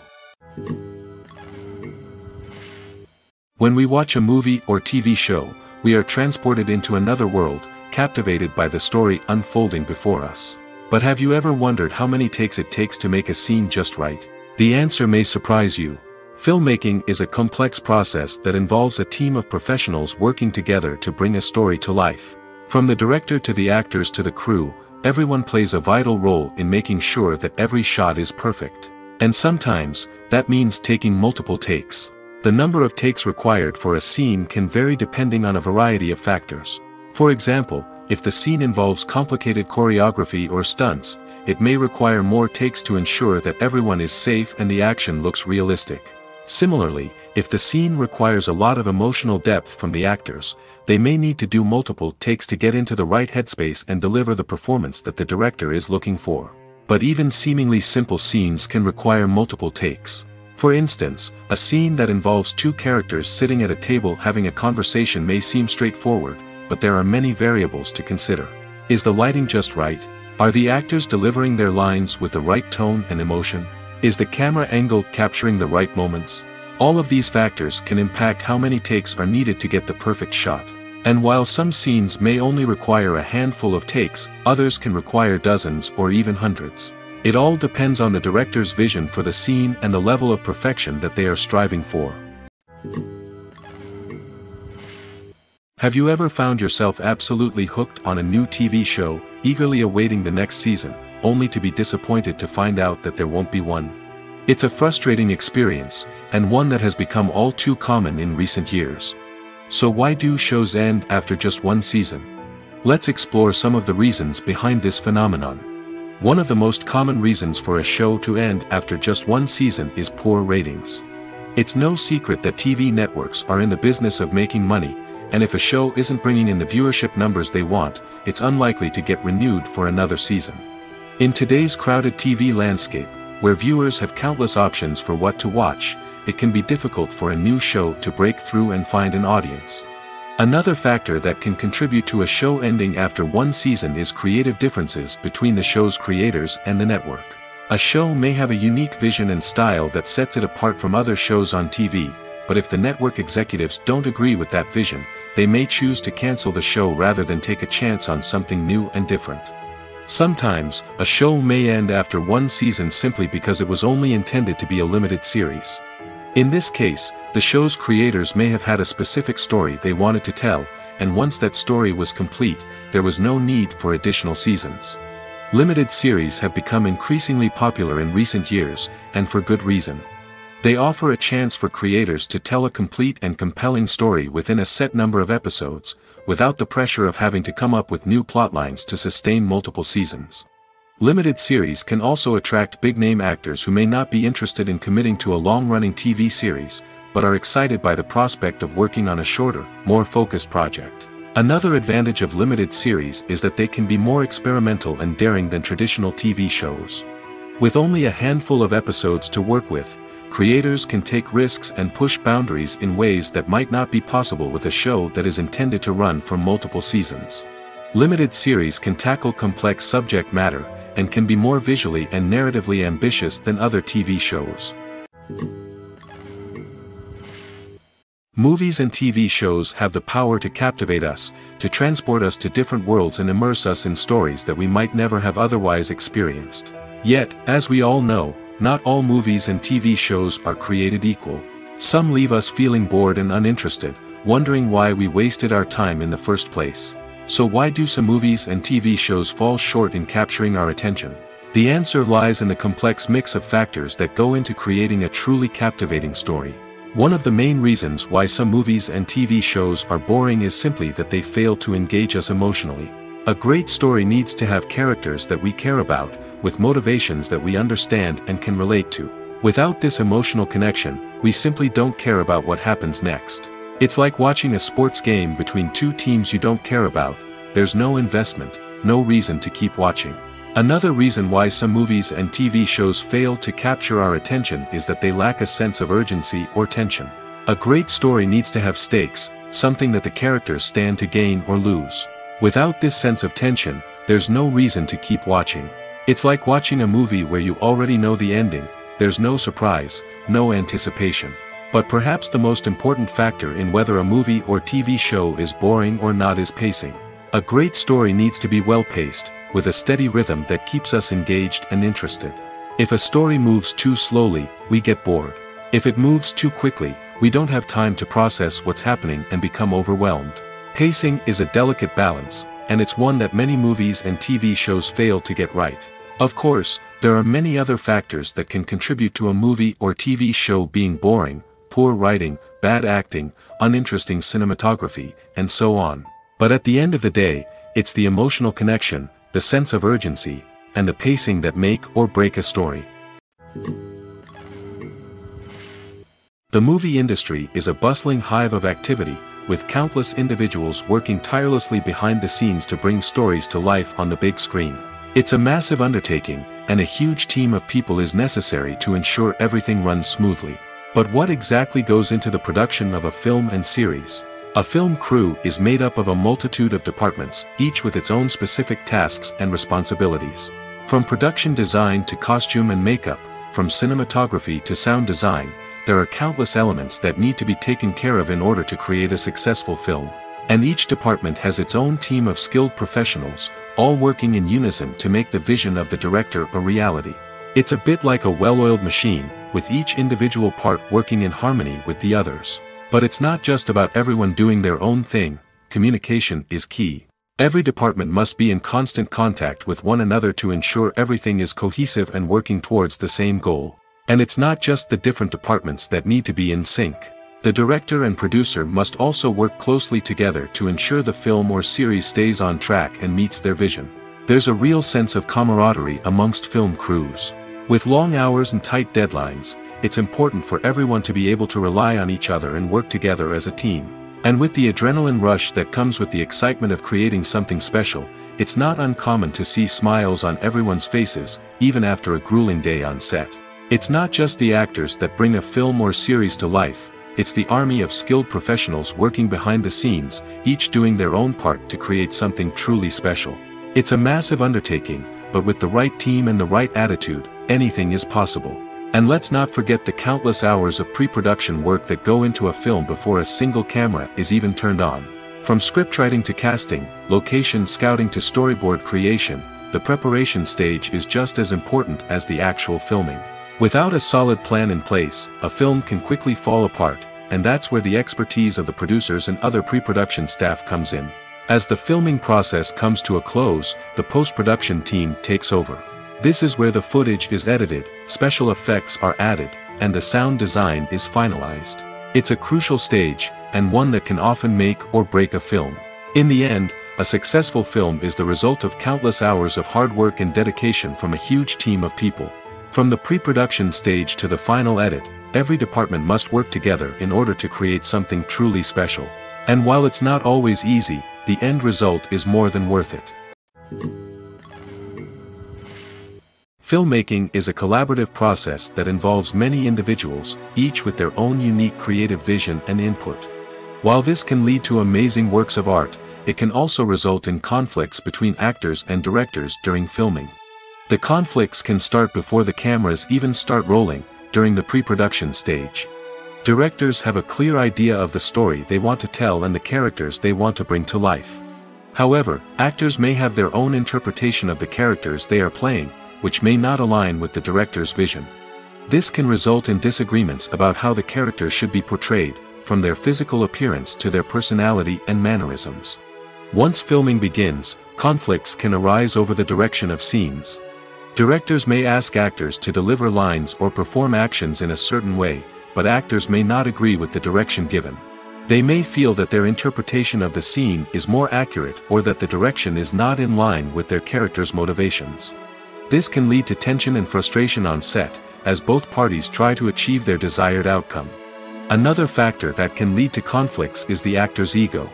When we watch a movie or TV show, we are transported into another world, captivated by the story unfolding before us. But have you ever wondered how many takes it takes to make a scene just right? The answer may surprise you. Filmmaking is a complex process that involves a team of professionals working together to bring a story to life. From the director to the actors to the crew, everyone plays a vital role in making sure that every shot is perfect. And sometimes, that means taking multiple takes. The number of takes required for a scene can vary depending on a variety of factors. For example, if the scene involves complicated choreography or stunts, it may require more takes to ensure that everyone is safe and the action looks realistic. Similarly, if the scene requires a lot of emotional depth from the actors, they may need to do multiple takes to get into the right headspace and deliver the performance that the director is looking for. But even seemingly simple scenes can require multiple takes. For instance, a scene that involves two characters sitting at a table having a conversation may seem straightforward, but there are many variables to consider. Is the lighting just right? Are the actors delivering their lines with the right tone and emotion? Is the camera angle capturing the right moments? All of these factors can impact how many takes are needed to get the perfect shot. And while some scenes may only require a handful of takes, others can require dozens or even hundreds. It all depends on the director's vision for the scene and the level of perfection that they are striving for. Have you ever found yourself absolutely hooked on a new TV show, eagerly awaiting the next season, only to be disappointed to find out that there won't be one? It's a frustrating experience, and one that has become all too common in recent years. So why do shows end after just one season? Let's explore some of the reasons behind this phenomenon. One of the most common reasons for a show to end after just one season is poor ratings. It's no secret that TV networks are in the business of making money, and if a show isn't bringing in the viewership numbers they want, it's unlikely to get renewed for another season. In today's crowded TV landscape, where viewers have countless options for what to watch, it can be difficult for a new show to break through and find an audience. Another factor that can contribute to a show ending after one season is creative differences between the show's creators and the network. A show may have a unique vision and style that sets it apart from other shows on TV, but if the network executives don't agree with that vision, they may choose to cancel the show rather than take a chance on something new and different. Sometimes, a show may end after one season simply because it was only intended to be a limited series. In this case, the show's creators may have had a specific story they wanted to tell, and once that story was complete, there was no need for additional seasons. Limited series have become increasingly popular in recent years, and for good reason. They offer a chance for creators to tell a complete and compelling story within a set number of episodes, without the pressure of having to come up with new plotlines to sustain multiple seasons. Limited series can also attract big-name actors who may not be interested in committing to a long-running TV series, but are excited by the prospect of working on a shorter, more focused project. Another advantage of limited series is that they can be more experimental and daring than traditional TV shows. With only a handful of episodes to work with, creators can take risks and push boundaries in ways that might not be possible with a show that is intended to run for multiple seasons. Limited series can tackle complex subject matter, and can be more visually and narratively ambitious than other TV shows. Movies and TV shows have the power to captivate us, to transport us to different worlds and immerse us in stories that we might never have otherwise experienced. Yet, as we all know, not all movies and TV shows are created equal. Some leave us feeling bored and uninterested, wondering why we wasted our time in the first place. So why do some movies and TV shows fall short in capturing our attention? The answer lies in the complex mix of factors that go into creating a truly captivating story. One of the main reasons why some movies and TV shows are boring is simply that they fail to engage us emotionally. A great story needs to have characters that we care about, with motivations that we understand and can relate to. Without this emotional connection, we simply don't care about what happens next. It's like watching a sports game between two teams you don't care about. There's no investment, no reason to keep watching. Another reason why some movies and TV shows fail to capture our attention is that they lack a sense of urgency or tension. A great story needs to have stakes, something that the characters stand to gain or lose. Without this sense of tension, there's no reason to keep watching. It's like watching a movie where you already know the ending. There's no surprise, no anticipation. But perhaps the most important factor in whether a movie or TV show is boring or not is pacing. A great story needs to be well-paced, with a steady rhythm that keeps us engaged and interested. If a story moves too slowly, we get bored. If it moves too quickly, we don't have time to process what's happening and become overwhelmed. Pacing is a delicate balance, and it's one that many movies and TV shows fail to get right. Of course, there are many other factors that can contribute to a movie or TV show being boring: poor writing, bad acting, uninteresting cinematography, and so on. But at the end of the day, it's the emotional connection, the sense of urgency, and the pacing that make or break a story. The movie industry is a bustling hive of activity, with countless individuals working tirelessly behind the scenes to bring stories to life on the big screen. It's a massive undertaking, and a huge team of people is necessary to ensure everything runs smoothly. But what exactly goes into the production of a film and series? A film crew is made up of a multitude of departments, each with its own specific tasks and responsibilities. From production design to costume and makeup, from cinematography to sound design, there are countless elements that need to be taken care of in order to create a successful film. And each department has its own team of skilled professionals, all working in unison to make the vision of the director a reality. It's a bit like a well-oiled machine, with each individual part working in harmony with the others. But it's not just about everyone doing their own thing. Communication is key. Every department must be in constant contact with one another to ensure everything is cohesive and working towards the same goal. And it's not just the different departments that need to be in sync. The director and producer must also work closely together to ensure the film or series stays on track and meets their vision. There's a real sense of camaraderie amongst film crews. With long hours and tight deadlines, it's important for everyone to be able to rely on each other and work together as a team. And with the adrenaline rush that comes with the excitement of creating something special, it's not uncommon to see smiles on everyone's faces, even after a grueling day on set. It's not just the actors that bring a film or series to life, it's the army of skilled professionals working behind the scenes, each doing their own part to create something truly special. It's a massive undertaking, but with the right team and the right attitude, anything is possible. And let's not forget the countless hours of pre-production work that go into a film before a single camera is even turned on. From scriptwriting to casting, location scouting to storyboard creation, the preparation stage is just as important as the actual filming. Without a solid plan in place, a film can quickly fall apart, and that's where the expertise of the producers and other pre-production staff comes in. As the filming process comes to a close, the post-production team takes over. This is where the footage is edited, special effects are added, and the sound design is finalized. It's a crucial stage, and one that can often make or break a film. In the end, a successful film is the result of countless hours of hard work and dedication from a huge team of people. From the pre-production stage to the final edit, every department must work together in order to create something truly special. And while it's not always easy, the end result is more than worth it. Filmmaking is a collaborative process that involves many individuals, each with their own unique creative vision and input. While this can lead to amazing works of art, it can also result in conflicts between actors and directors during filming. The conflicts can start before the cameras even start rolling, during the pre-production stage. Directors have a clear idea of the story they want to tell and the characters they want to bring to life. However, actors may have their own interpretation of the characters they are playing, which may not align with the director's vision. This can result in disagreements about how the characters should be portrayed, from their physical appearance to their personality and mannerisms. Once filming begins, conflicts can arise over the direction of scenes. Directors may ask actors to deliver lines or perform actions in a certain way, but actors may not agree with the direction given. They may feel that their interpretation of the scene is more accurate or that the direction is not in line with their character's motivations. This can lead to tension and frustration on set, as both parties try to achieve their desired outcome. Another factor that can lead to conflicts is the actor's ego.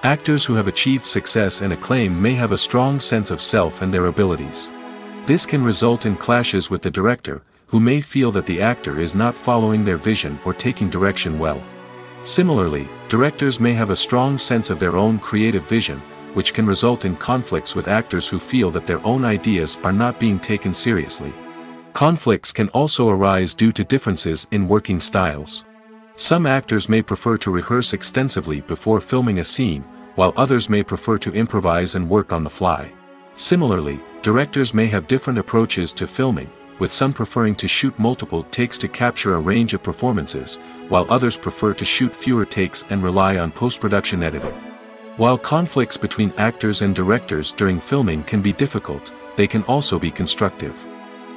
Actors who have achieved success and acclaim may have a strong sense of self and their abilities. This can result in clashes with the director, who may feel that the actor is not following their vision or taking direction well. Similarly, directors may have a strong sense of their own creative vision, which can result in conflicts with actors who feel that their own ideas are not being taken seriously. Conflicts can also arise due to differences in working styles. Some actors may prefer to rehearse extensively before filming a scene, while others may prefer to improvise and work on the fly. Similarly, directors may have different approaches to filming, with some preferring to shoot multiple takes to capture a range of performances, while others prefer to shoot fewer takes and rely on post-production editing. While conflicts between actors and directors during filming can be difficult, they can also be constructive.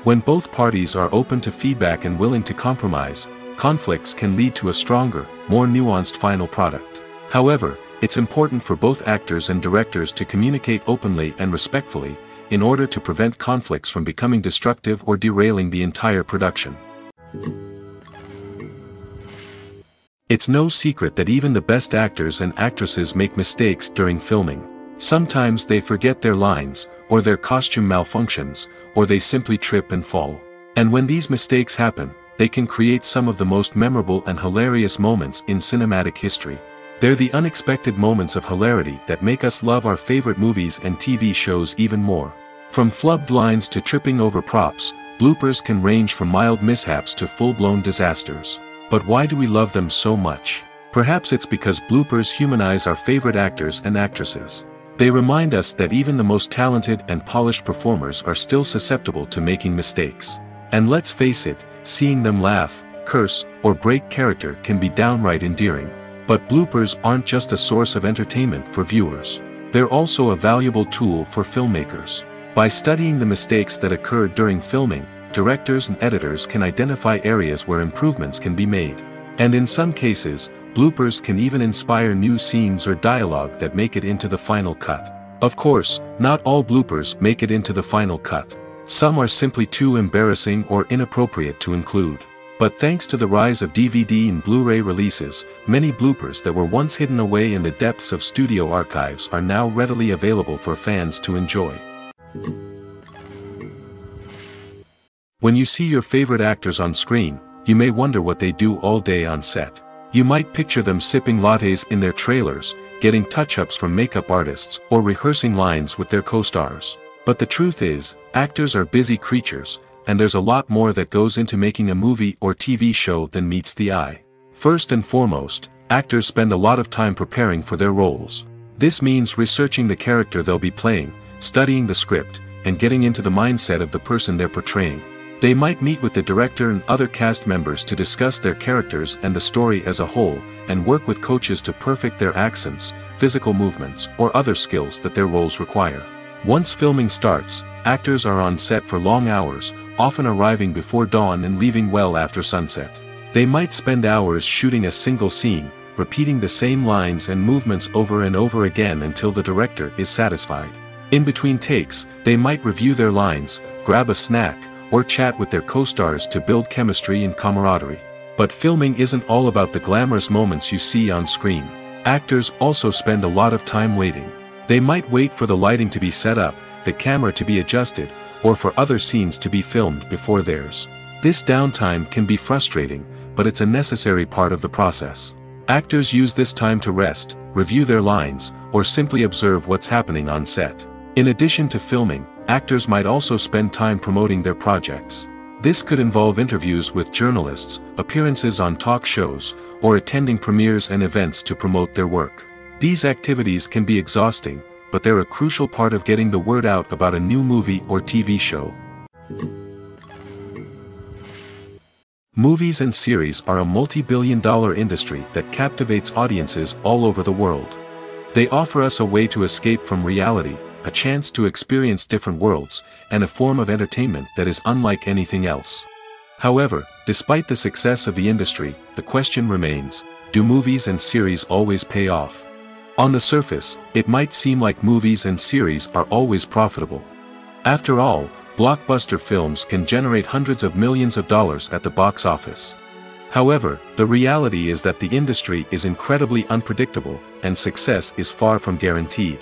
When both parties are open to feedback and willing to compromise, conflicts can lead to a stronger, more nuanced final product. However, it's important for both actors and directors to communicate openly and respectfully, in order to prevent conflicts from becoming destructive or derailing the entire production. It's no secret that even the best actors and actresses make mistakes during filming. Sometimes they forget their lines, or their costume malfunctions, or they simply trip and fall. And when these mistakes happen, they can create some of the most memorable and hilarious moments in cinematic history. They're the unexpected moments of hilarity that make us love our favorite movies and TV shows even more. From flubbed lines to tripping over props, bloopers can range from mild mishaps to full-blown disasters. But why do we love them so much? Perhaps it's because bloopers humanize our favorite actors and actresses. They remind us that even the most talented and polished performers are still susceptible to making mistakes. And let's face it, seeing them laugh, curse, or break character can be downright endearing. But bloopers aren't just a source of entertainment for viewers. They're also a valuable tool for filmmakers. By studying the mistakes that occurred during filming, directors and editors can identify areas where improvements can be made. And in some cases, bloopers can even inspire new scenes or dialogue that make it into the final cut. Of course, not all bloopers make it into the final cut. Some are simply too embarrassing or inappropriate to include. But thanks to the rise of DVD and Blu-ray releases, many bloopers that were once hidden away in the depths of studio archives are now readily available for fans to enjoy. When you see your favorite actors on screen, you may wonder what they do all day on set. You might picture them sipping lattes in their trailers, getting touch-ups from makeup artists, or rehearsing lines with their co-stars. But the truth is, actors are busy creatures, and there's a lot more that goes into making a movie or TV show than meets the eye. First and foremost, actors spend a lot of time preparing for their roles. This means researching the character they'll be playing, studying the script, and getting into the mindset of the person they're portraying. They might meet with the director and other cast members to discuss their characters and the story as a whole, and work with coaches to perfect their accents, physical movements, or other skills that their roles require. Once filming starts, actors are on set for long hours, often arriving before dawn and leaving well after sunset. They might spend hours shooting a single scene, repeating the same lines and movements over and over again until the director is satisfied. In between takes, they might review their lines, grab a snack, or chat with their co-stars to build chemistry and camaraderie. But filming isn't all about the glamorous moments you see on screen. Actors also spend a lot of time waiting. They might wait for the lighting to be set up, the camera to be adjusted, or for other scenes to be filmed before theirs. This downtime can be frustrating, but it's a necessary part of the process. Actors use this time to rest, review their lines, or simply observe what's happening on set. In addition to filming, actors might also spend time promoting their projects. This could involve interviews with journalists, appearances on talk shows, or attending premieres and events to promote their work. These activities can be exhausting, but they're a crucial part of getting the word out about a new movie or TV show. Movies and series are a multi-billion-dollar industry that captivates audiences all over the world. They offer us a way to escape from reality, a chance to experience different worlds, and a form of entertainment that is unlike anything else. However, despite the success of the industry, the question remains, do movies and series always pay off? On the surface, it might seem like movies and series are always profitable. After all, blockbuster films can generate hundreds of millions of dollars at the box office. However, the reality is that the industry is incredibly unpredictable, and success is far from guaranteed.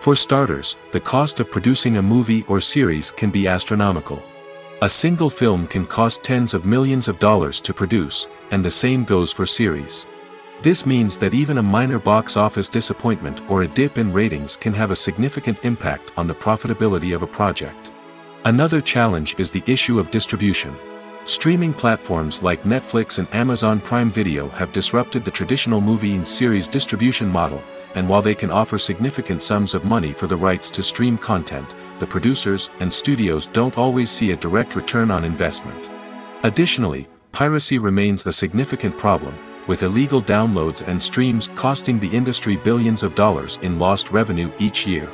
For starters, the cost of producing a movie or series can be astronomical. A single film can cost tens of millions of dollars to produce, and the same goes for series. This means that even a minor box office disappointment or a dip in ratings can have a significant impact on the profitability of a project. Another challenge is the issue of distribution. Streaming platforms like Netflix and Amazon Prime Video have disrupted the traditional movie and series distribution model, and while they can offer significant sums of money for the rights to stream content, the producers and studios don't always see a direct return on investment. Additionally, piracy remains a significant problem, with illegal downloads and streams costing the industry billions of dollars in lost revenue each year.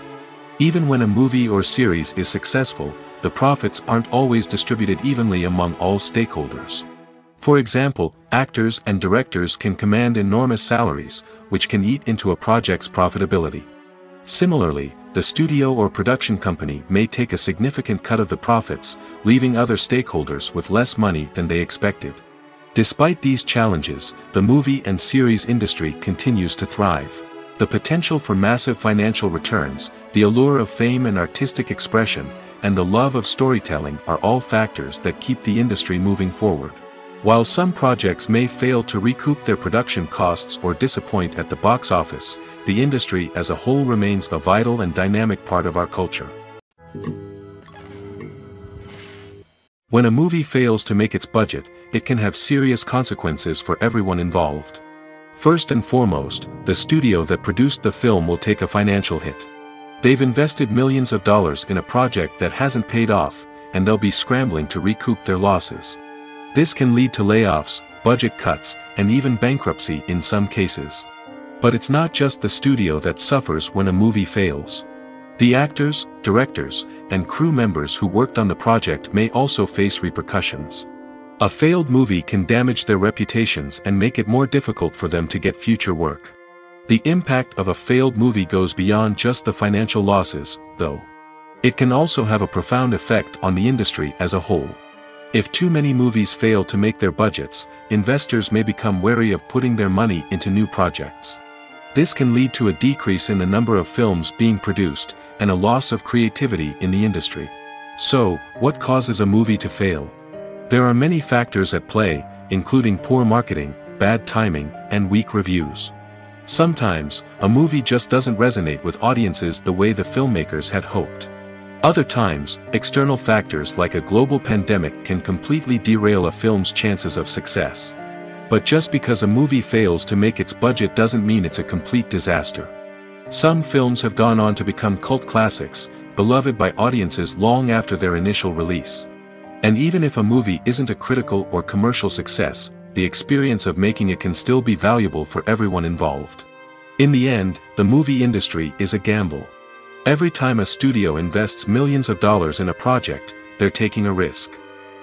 Even when a movie or series is successful, the profits aren't always distributed evenly among all stakeholders. For example, actors and directors can command enormous salaries, which can eat into a project's profitability. Similarly, the studio or production company may take a significant cut of the profits, leaving other stakeholders with less money than they expected. Despite these challenges, the movie and series industry continues to thrive. The potential for massive financial returns, the allure of fame and artistic expression, and the love of storytelling are all factors that keep the industry moving forward. While some projects may fail to recoup their production costs or disappoint at the box office, the industry as a whole remains a vital and dynamic part of our culture. When a movie fails to make its budget, it can have serious consequences for everyone involved. First and foremost, the studio that produced the film will take a financial hit. They've invested millions of dollars in a project that hasn't paid off, and they'll be scrambling to recoup their losses. This can lead to layoffs, budget cuts, and even bankruptcy in some cases. But it's not just the studio that suffers when a movie fails. The actors, directors, and crew members who worked on the project may also face repercussions. A failed movie can damage their reputations and make it more difficult for them to get future work. The impact of a failed movie goes beyond just the financial losses, though. It can also have a profound effect on the industry as a whole. If too many movies fail to make their budgets, investors may become wary of putting their money into new projects. This can lead to a decrease in the number of films being produced, and a loss of creativity in the industry. So, what causes a movie to fail? There are many factors at play, including poor marketing, bad timing, and weak reviews. Sometimes, a movie just doesn't resonate with audiences the way the filmmakers had hoped. Other times, external factors like a global pandemic can completely derail a film's chances of success. But just because a movie fails to make its budget doesn't mean it's a complete disaster. Some films have gone on to become cult classics, beloved by audiences long after their initial release. And even if a movie isn't a critical or commercial success, the experience of making it can still be valuable for everyone involved. In the end, the movie industry is a gamble. Every time a studio invests millions of dollars in a project, they're taking a risk.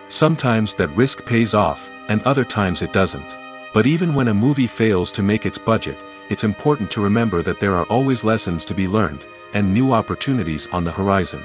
Sometimes that risk pays off, and other times it doesn't. But even when a movie fails to make its budget, it's important to remember that there are always lessons to be learned, and new opportunities on the horizon.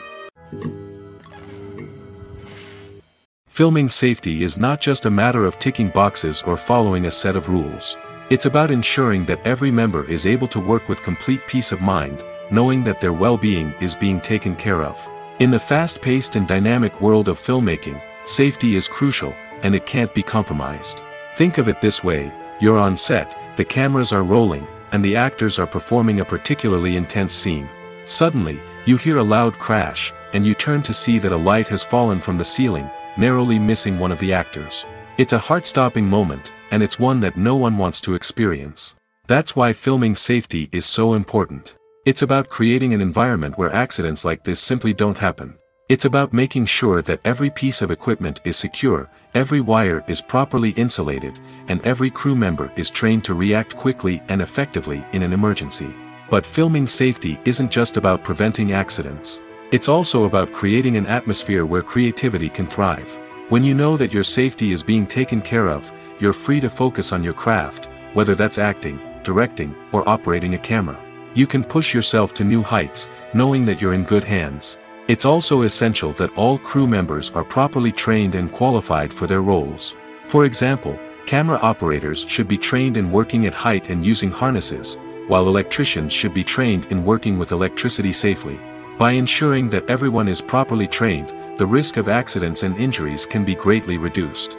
Filming safety is not just a matter of ticking boxes or following a set of rules. It's about ensuring that every member is able to work with complete peace of mind, knowing that their well-being is being taken care of. In the fast-paced and dynamic world of filmmaking, safety is crucial, and it can't be compromised. Think of it this way: you're on set, the cameras are rolling, and the actors are performing a particularly intense scene. Suddenly, you hear a loud crash, and you turn to see that a light has fallen from the ceiling, narrowly missing one of the actors. It's a heart-stopping moment, and it's one that no one wants to experience. That's why filming safety is so important. It's about creating an environment where accidents like this simply don't happen. It's about making sure that every piece of equipment is secure, every wire is properly insulated, and every crew member is trained to react quickly and effectively in an emergency. But filming safety isn't just about preventing accidents. It's also about creating an atmosphere where creativity can thrive. When you know that your safety is being taken care of, you're free to focus on your craft, whether that's acting, directing, or operating a camera. You can push yourself to new heights, knowing that you're in good hands. It's also essential that all crew members are properly trained and qualified for their roles. For example, camera operators should be trained in working at height and using harnesses, while electricians should be trained in working with electricity safely. By ensuring that everyone is properly trained, the risk of accidents and injuries can be greatly reduced.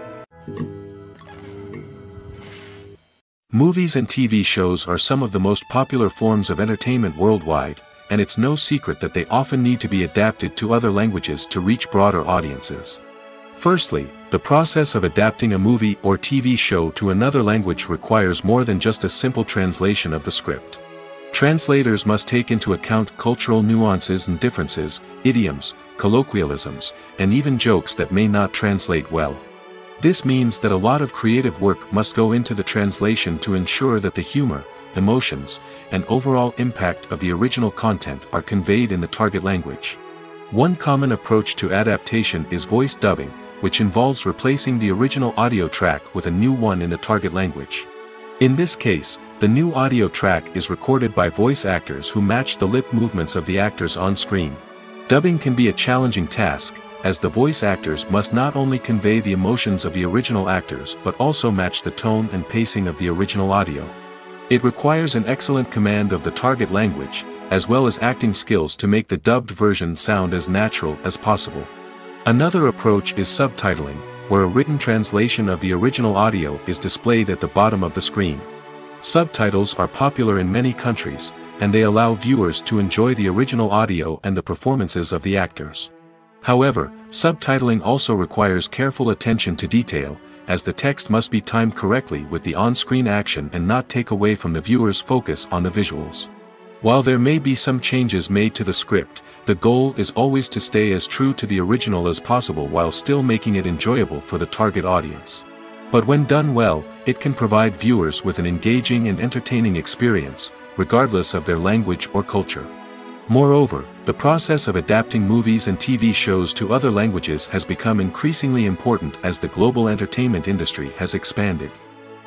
Movies and TV shows are some of the most popular forms of entertainment worldwide, and it's no secret that they often need to be adapted to other languages to reach broader audiences. Firstly, the process of adapting a movie or TV show to another language requires more than just a simple translation of the script. Translators must take into account cultural nuances and differences, idioms, colloquialisms, and even jokes that may not translate well. This means that a lot of creative work must go into the translation to ensure that the humor, emotions, and overall impact of the original content are conveyed in the target language. One common approach to adaptation is voice dubbing, which involves replacing the original audio track with a new one in the target language. In this case, the new audio track is recorded by voice actors who match the lip movements of the actors on screen. Dubbing can be a challenging task, as the voice actors must not only convey the emotions of the original actors but also match the tone and pacing of the original audio. It requires an excellent command of the target language, as well as acting skills to make the dubbed version sound as natural as possible. Another approach is subtitling, where a written translation of the original audio is displayed at the bottom of the screen. Subtitles are popular in many countries, and they allow viewers to enjoy the original audio and the performances of the actors. However, subtitling also requires careful attention to detail, as the text must be timed correctly with the on-screen action and not take away from the viewer's focus on the visuals. While there may be some changes made to the script, the goal is always to stay as true to the original as possible while still making it enjoyable for the target audience. But when done well, it can provide viewers with an engaging and entertaining experience, regardless of their language or culture. Moreover, the process of adapting movies and TV shows to other languages has become increasingly important as the global entertainment industry has expanded.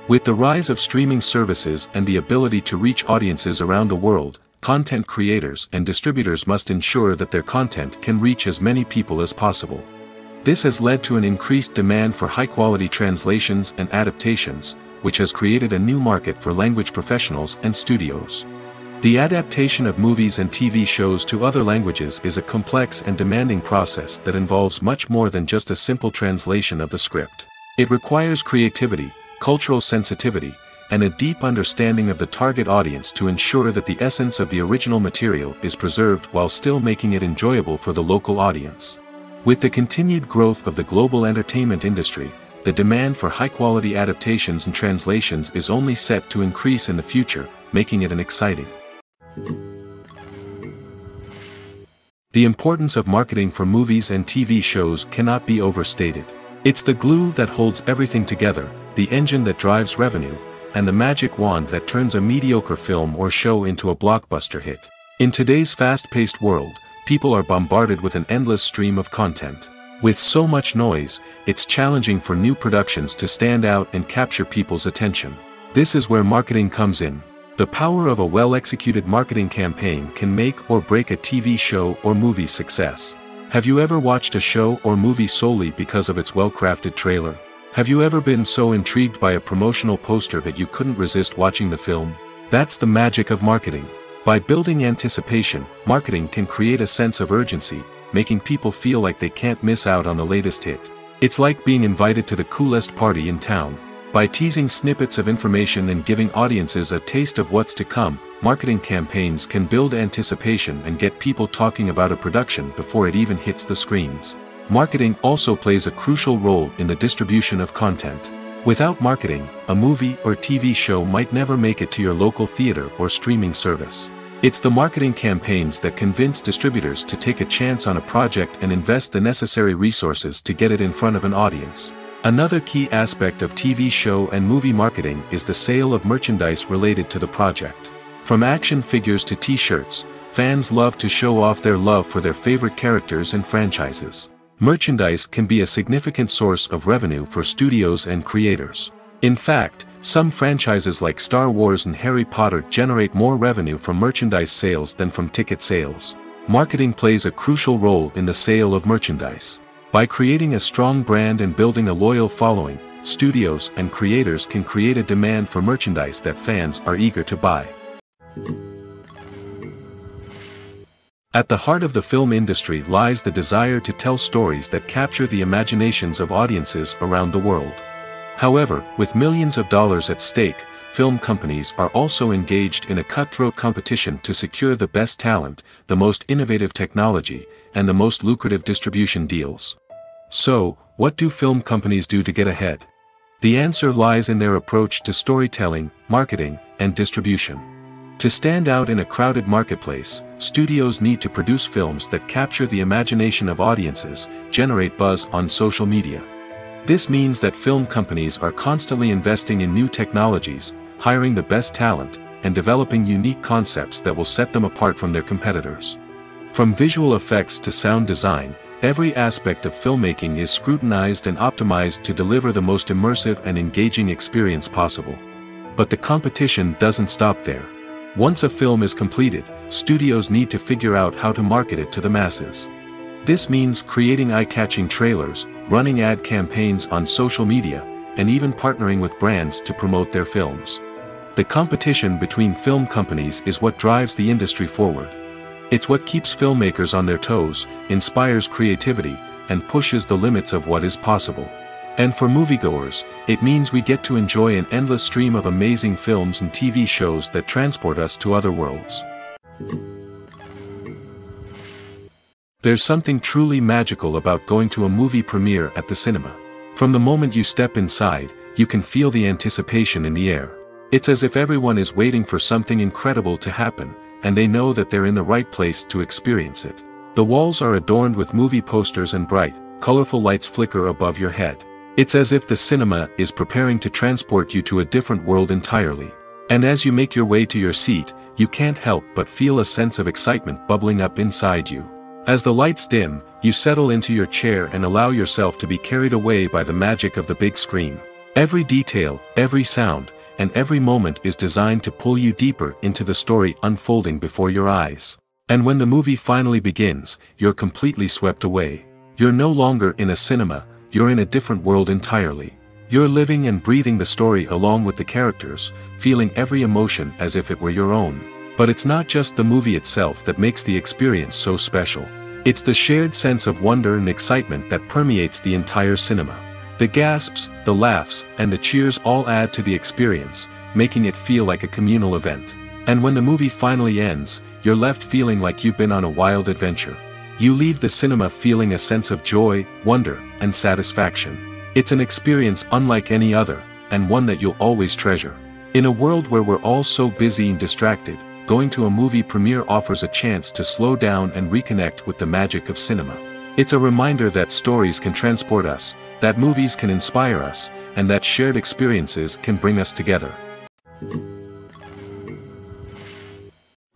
With the rise of streaming services and the ability to reach audiences around the world, content creators and distributors must ensure that their content can reach as many people as possible. This has led to an increased demand for high-quality translations and adaptations, which has created a new market for language professionals and studios. The adaptation of movies and TV shows to other languages is a complex and demanding process that involves much more than just a simple translation of the script. It requires creativity, cultural sensitivity, and a deep understanding of the target audience to ensure that the essence of the original material is preserved while still making it enjoyable for the local audience. With the continued growth of the global entertainment industry, the demand for high-quality adaptations and translations is only set to increase in the future, making it an exciting. The importance of marketing for movies and TV shows cannot be overstated. It's the glue that holds everything together, the engine that drives revenue, and the magic wand that turns a mediocre film or show into a blockbuster hit. In today's fast-paced world, people are bombarded with an endless stream of content. With so much noise, it's challenging for new productions to stand out and capture people's attention. This is where marketing comes in. The power of a well-executed marketing campaign can make or break a TV show or movie's success. Have you ever watched a show or movie solely because of its well-crafted trailer? Have you ever been so intrigued by a promotional poster that you couldn't resist watching the film? That's the magic of marketing. By building anticipation, marketing can create a sense of urgency, making people feel like they can't miss out on the latest hit. It's like being invited to the coolest party in town. By teasing snippets of information and giving audiences a taste of what's to come, marketing campaigns can build anticipation and get people talking about a production before it even hits the screens. Marketing also plays a crucial role in the distribution of content. Without marketing, a movie or TV show might never make it to your local theater or streaming service. It's the marketing campaigns that convince distributors to take a chance on a project and invest the necessary resources to get it in front of an audience. Another key aspect of TV show and movie marketing is the sale of merchandise related to the project. From action figures to t-shirts, fans love to show off their love for their favorite characters and franchises. Merchandise can be a significant source of revenue for studios and creators. In fact, some franchises like Star Wars and Harry Potter generate more revenue from merchandise sales than from ticket sales. Marketing plays a crucial role in the sale of merchandise. By creating a strong brand and building a loyal following, studios and creators can create a demand for merchandise that fans are eager to buy. At the heart of the film industry lies the desire to tell stories that capture the imaginations of audiences around the world. However, with millions of dollars at stake, film companies are also engaged in a cutthroat competition to secure the best talent, the most innovative technology, and the most lucrative distribution deals. So, what do film companies do to get ahead? The answer lies in their approach to storytelling, marketing, and distribution. To stand out in a crowded marketplace, studios need to produce films that capture the imagination of audiences, generate buzz on social media. This means that film companies are constantly investing in new technologies, hiring the best talent, and developing unique concepts that will set them apart from their competitors. From visual effects to sound design, every aspect of filmmaking is scrutinized and optimized to deliver the most immersive and engaging experience possible. But the competition doesn't stop there. Once a film is completed, studios need to figure out how to market it to the masses. This means creating eye-catching trailers, running ad campaigns on social media, and even partnering with brands to promote their films. The competition between film companies is what drives the industry forward. It's what keeps filmmakers on their toes, inspires creativity, and pushes the limits of what is possible. And for moviegoers, it means we get to enjoy an endless stream of amazing films and TV shows that transport us to other worlds. There's something truly magical about going to a movie premiere at the cinema. From the moment you step inside, you can feel the anticipation in the air. It's as if everyone is waiting for something incredible to happen, and they know that they're in the right place to experience it. The walls are adorned with movie posters and bright, colorful lights flicker above your head. It's as if the cinema is preparing to transport you to a different world entirely. And as you make your way to your seat, you can't help but feel a sense of excitement bubbling up inside you. As the lights dim, you settle into your chair and allow yourself to be carried away by the magic of the big screen. Every detail, every sound, and every moment is designed to pull you deeper into the story unfolding before your eyes. And when the movie finally begins, you're completely swept away. You're no longer in a cinema, you're in a different world entirely. You're living and breathing the story along with the characters, feeling every emotion as if it were your own. But it's not just the movie itself that makes the experience so special. It's the shared sense of wonder and excitement that permeates the entire cinema. The gasps, the laughs, and the cheers all add to the experience, making it feel like a communal event. And when the movie finally ends, you're left feeling like you've been on a wild adventure. You leave the cinema feeling a sense of joy, wonder, and satisfaction. It's an experience unlike any other, and one that you'll always treasure. In a world where we're all so busy and distracted, going to a movie premiere offers a chance to slow down and reconnect with the magic of cinema. It's a reminder that stories can transport us, that movies can inspire us, and that shared experiences can bring us together.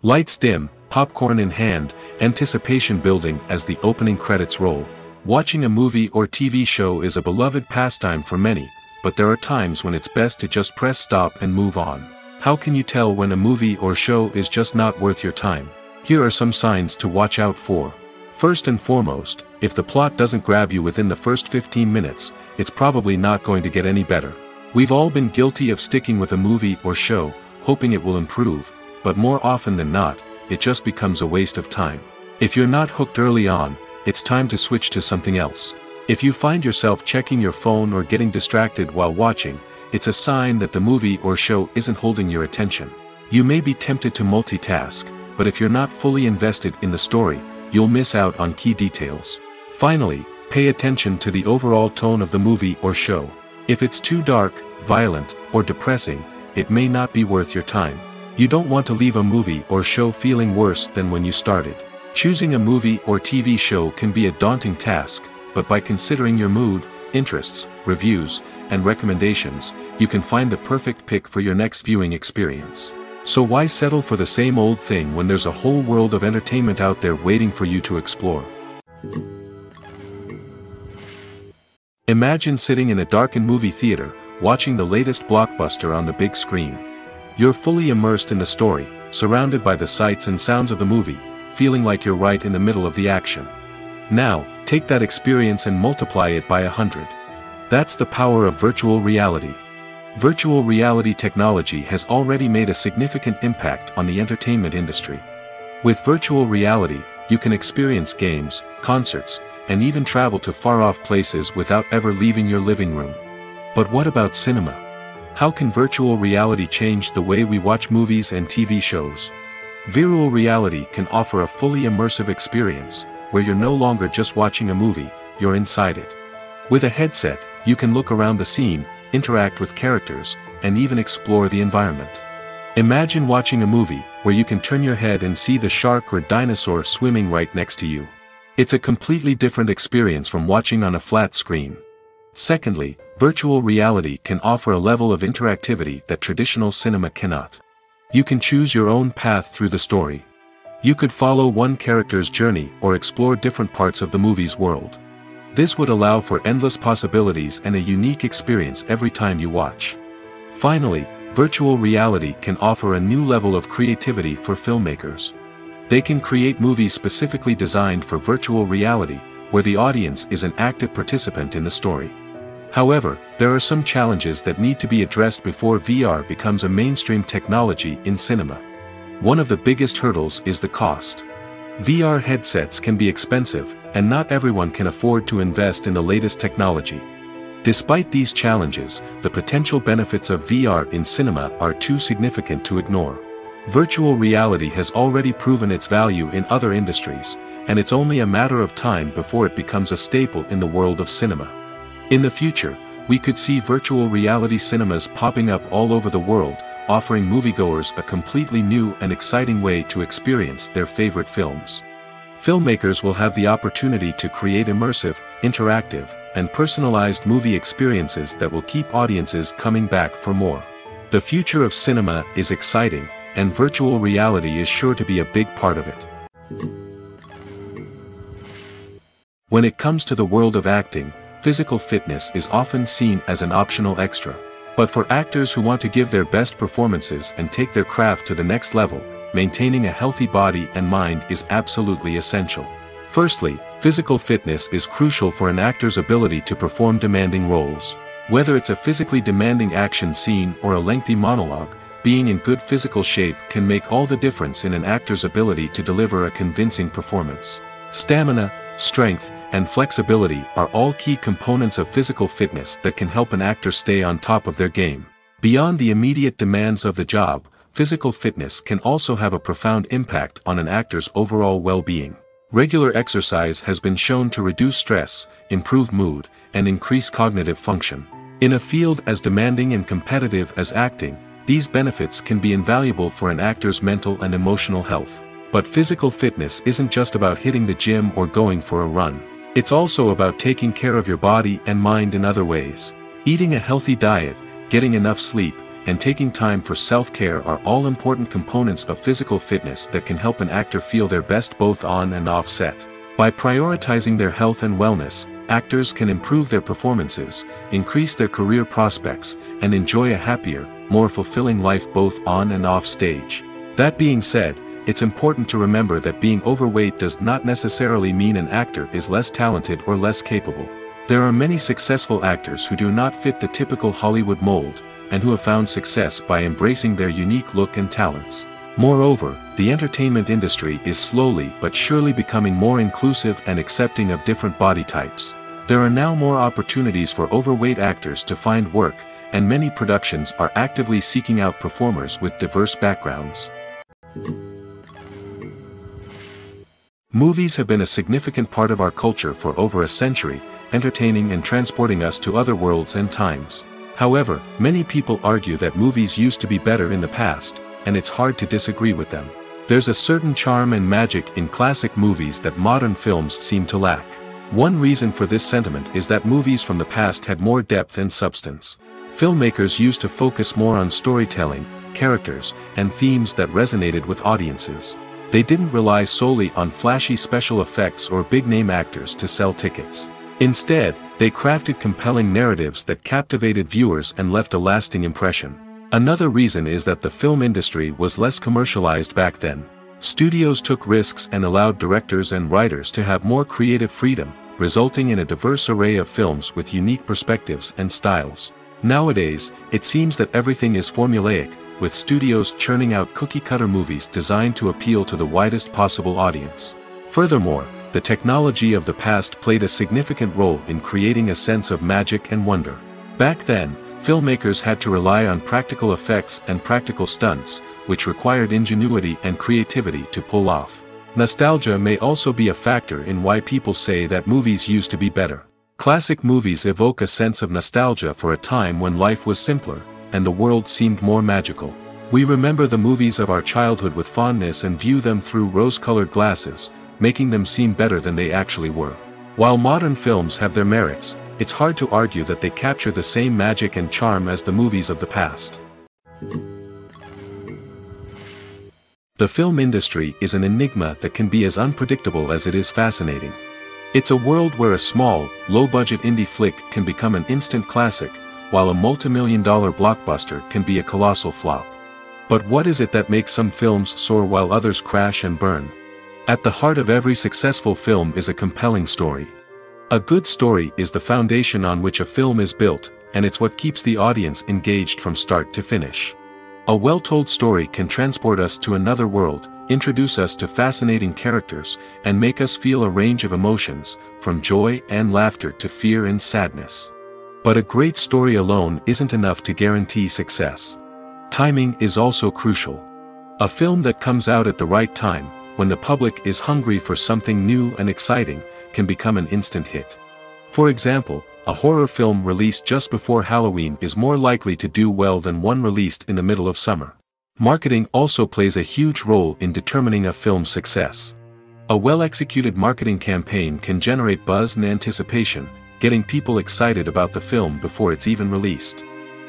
Lights dim, popcorn in hand, anticipation building as the opening credits roll. Watching a movie or TV show is a beloved pastime for many, but there are times when it's best to just press stop and move on. How can you tell when a movie or show is just not worth your time? Here are some signs to watch out for. First and foremost, if the plot doesn't grab you within the first 15 minutes, it's probably not going to get any better. We've all been guilty of sticking with a movie or show, hoping it will improve, but more often than not, it just becomes a waste of time. If you're not hooked early on, it's time to switch to something else. If you find yourself checking your phone or getting distracted while watching, it's a sign that the movie or show isn't holding your attention. You may be tempted to multitask, but if you're not fully invested in the story, you'll miss out on key details. Finally, pay attention to the overall tone of the movie or show. If it's too dark, violent, or depressing, it may not be worth your time. You don't want to leave a movie or show feeling worse than when you started. Choosing a movie or TV show can be a daunting task, but by considering your mood, interests, reviews, and recommendations, you can find the perfect pick for your next viewing experience. So why settle for the same old thing when there's a whole world of entertainment out there waiting for you to explore? Imagine sitting in a darkened movie theater, watching the latest blockbuster on the big screen. You're fully immersed in the story, surrounded by the sights and sounds of the movie, feeling like you're right in the middle of the action. Now, take that experience and multiply it by 100. That's the power of virtual reality. Virtual reality technology has already made a significant impact on the entertainment industry. With virtual reality, you can experience games, concerts, and even travel to far-off places without ever leaving your living room. But what about cinema? How can virtual reality change the way we watch movies and TV shows? Virtual reality can offer a fully immersive experience, where you're no longer just watching a movie, you're inside it. With a headset, you can look around the scene, interact with characters, and even explore the environment. Imagine watching a movie, where you can turn your head and see the shark or dinosaur swimming right next to you. It's a completely different experience from watching on a flat screen. Secondly, virtual reality can offer a level of interactivity that traditional cinema cannot. You can choose your own path through the story. You could follow one character's journey or explore different parts of the movie's world. This would allow for endless possibilities and a unique experience every time you watch. Finally, virtual reality can offer a new level of creativity for filmmakers. They can create movies specifically designed for virtual reality, where the audience is an active participant in the story. However, there are some challenges that need to be addressed before VR becomes a mainstream technology in cinema. One of the biggest hurdles is the cost. VR headsets can be expensive, and not everyone can afford to invest in the latest technology. Despite these challenges, the potential benefits of VR in cinema are too significant to ignore. Virtual reality has already proven its value in other industries, and it's only a matter of time before it becomes a staple in the world of cinema. In the future, we could see virtual reality cinemas popping up all over the world, offering moviegoers a completely new and exciting way to experience their favorite films. Filmmakers will have the opportunity to create immersive, interactive, and personalized movie experiences that will keep audiences coming back for more. The future of cinema is exciting, and virtual reality is sure to be a big part of it. When it comes to the world of acting, physical fitness is often seen as an optional extra. But for actors who want to give their best performances and take their craft to the next level, maintaining a healthy body and mind is absolutely essential. Firstly, physical fitness is crucial for an actor's ability to perform demanding roles. Whether it's a physically demanding action scene or a lengthy monologue, being in good physical shape can make all the difference in an actor's ability to deliver a convincing performance. Stamina, strength, and flexibility are all key components of physical fitness that can help an actor stay on top of their game. Beyond the immediate demands of the job, physical fitness can also have a profound impact on an actor's overall well-being. Regular exercise has been shown to reduce stress, improve mood, and increase cognitive function. In a field as demanding and competitive as acting, these benefits can be invaluable for an actor's mental and emotional health. But physical fitness isn't just about hitting the gym or going for a run. It's also about taking care of your body and mind in other ways. Eating a healthy diet, getting enough sleep, and taking time for self-care are all important components of physical fitness that can help an actor feel their best both on and off set. By prioritizing their health and wellness, actors can improve their performances, increase their career prospects, and enjoy a happier, more fulfilling life both on and off stage. That being said, it's important to remember that being overweight does not necessarily mean an actor is less talented or less capable. There are many successful actors who do not fit the typical Hollywood mold, and who have found success by embracing their unique look and talents. Moreover, the entertainment industry is slowly but surely becoming more inclusive and accepting of different body types. There are now more opportunities for overweight actors to find work, and many productions are actively seeking out performers with diverse backgrounds. Movies have been a significant part of our culture for over a century, entertaining and transporting us to other worlds and times. However, many people argue that movies used to be better in the past, and it's hard to disagree with them. There's a certain charm and magic in classic movies that modern films seem to lack. One reason for this sentiment is that movies from the past had more depth and substance. Filmmakers used to focus more on storytelling, characters, and themes that resonated with audiences. They didn't rely solely on flashy special effects or big-name actors to sell tickets. Instead, they crafted compelling narratives that captivated viewers and left a lasting impression. Another reason is that the film industry was less commercialized back then. Studios took risks and allowed directors and writers to have more creative freedom, resulting in a diverse array of films with unique perspectives and styles. Nowadays, it seems that everything is formulaic, with studios churning out cookie-cutter movies designed to appeal to the widest possible audience. Furthermore, the technology of the past played a significant role in creating a sense of magic and wonder. Back then, filmmakers had to rely on practical effects and practical stunts, which required ingenuity and creativity to pull off. Nostalgia may also be a factor in why people say that movies used to be better. Classic movies evoke a sense of nostalgia for a time when life was simpler, and the world seemed more magical. We remember the movies of our childhood with fondness and view them through rose-colored glasses, making them seem better than they actually were. While modern films have their merits, it's hard to argue that they capture the same magic and charm as the movies of the past. The film industry is an enigma that can be as unpredictable as it is fascinating. It's a world where a small, low-budget indie flick can become an instant classic, while a multi-million-dollar blockbuster can be a colossal flop. But what is it that makes some films soar while others crash and burn? At the heart of every successful film is a compelling story. A good story is the foundation on which a film is built, and it's what keeps the audience engaged from start to finish. A well-told story can transport us to another world, introduce us to fascinating characters, and make us feel a range of emotions, from joy and laughter to fear and sadness. But a great story alone isn't enough to guarantee success. Timing is also crucial. A film that comes out at the right time, when the public is hungry for something new and exciting, can become an instant hit. For example, a horror film released just before Halloween is more likely to do well than one released in the middle of summer. Marketing also plays a huge role in determining a film's success. A well-executed marketing campaign can generate buzz and anticipation, getting people excited about the film before it's even released.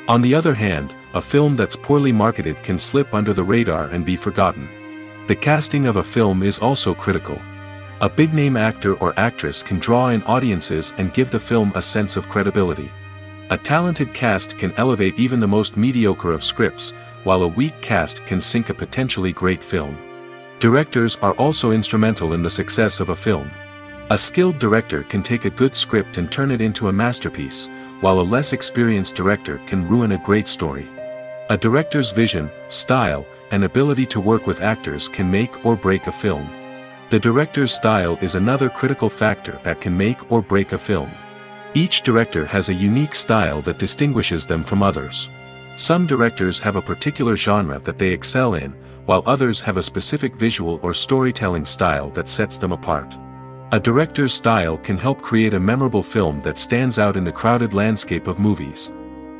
On the other hand, a film that's poorly marketed can slip under the radar and be forgotten. The casting of a film is also critical. A big-name actor or actress can draw in audiences and give the film a sense of credibility. A talented cast can elevate even the most mediocre of scripts, while a weak cast can sink a potentially great film. Directors are also instrumental in the success of a film. A skilled director can take a good script and turn it into a masterpiece, while a less experienced director can ruin a great story. A director's vision, style, and ability to work with actors can make or break a film. The director's style is another critical factor that can make or break a film. Each director has a unique style that distinguishes them from others. Some directors have a particular genre that they excel in, while others have a specific visual or storytelling style that sets them apart. A director's style can help create a memorable film that stands out in the crowded landscape of movies.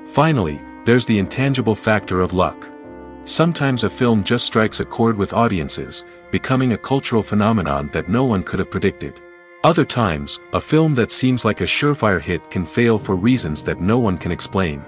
Finally, there's the intangible factor of luck. Sometimes a film just strikes a chord with audiences, becoming a cultural phenomenon that no one could have predicted. Other times, a film that seems like a surefire hit can fail for reasons that no one can explain.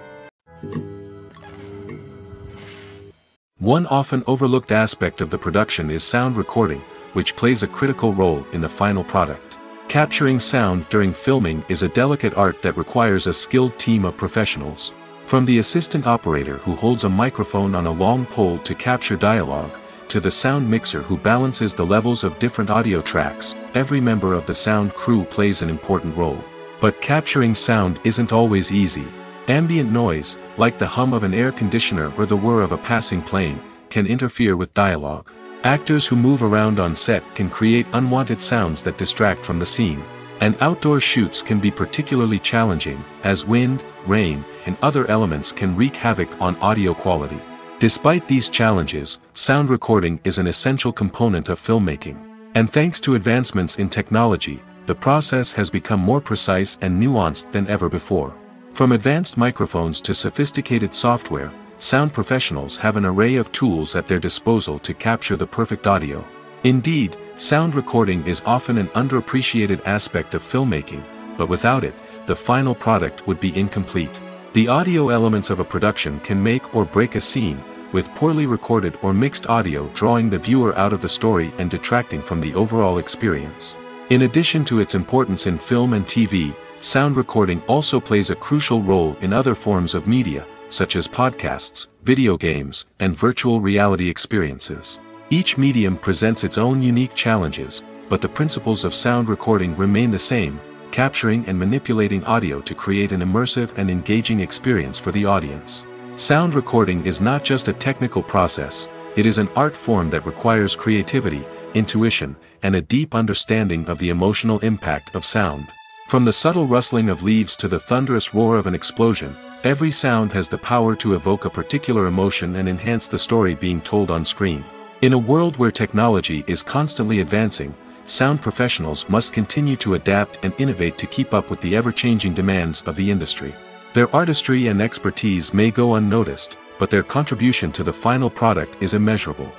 One often overlooked aspect of the production is sound recording, which plays a critical role in the final product. Capturing sound during filming is a delicate art that requires a skilled team of professionals. From the assistant operator who holds a microphone on a long pole to capture dialogue, to the sound mixer who balances the levels of different audio tracks, every member of the sound crew plays an important role. But capturing sound isn't always easy. Ambient noise, like the hum of an air conditioner or the whir of a passing plane, can interfere with dialogue. Actors who move around on set can create unwanted sounds that distract from the scene. And outdoor shoots can be particularly challenging, as wind, rain, and other elements can wreak havoc on audio quality. Despite these challenges, sound recording is an essential component of filmmaking. And thanks to advancements in technology, the process has become more precise and nuanced than ever before. From advanced microphones to sophisticated software, sound professionals have an array of tools at their disposal to capture the perfect audio. Indeed, sound recording is often an underappreciated aspect of filmmaking, but without it, the final product would be incomplete. The audio elements of a production can make or break a scene, with poorly recorded or mixed audio drawing the viewer out of the story and detracting from the overall experience. In addition to its importance in film and TV, sound recording also plays a crucial role in other forms of media, such as podcasts, video games, and virtual reality experiences. Each medium presents its own unique challenges, but the principles of sound recording remain the same, capturing and manipulating audio to create an immersive and engaging experience for the audience. Sound recording is not just a technical process, it is an art form that requires creativity, intuition, and a deep understanding of the emotional impact of sound. From the subtle rustling of leaves to the thunderous roar of an explosion, every sound has the power to evoke a particular emotion and enhance the story being told on screen. In a world where technology is constantly advancing, sound professionals must continue to adapt and innovate to keep up with the ever-changing demands of the industry. Their artistry and expertise may go unnoticed, but their contribution to the final product is immeasurable.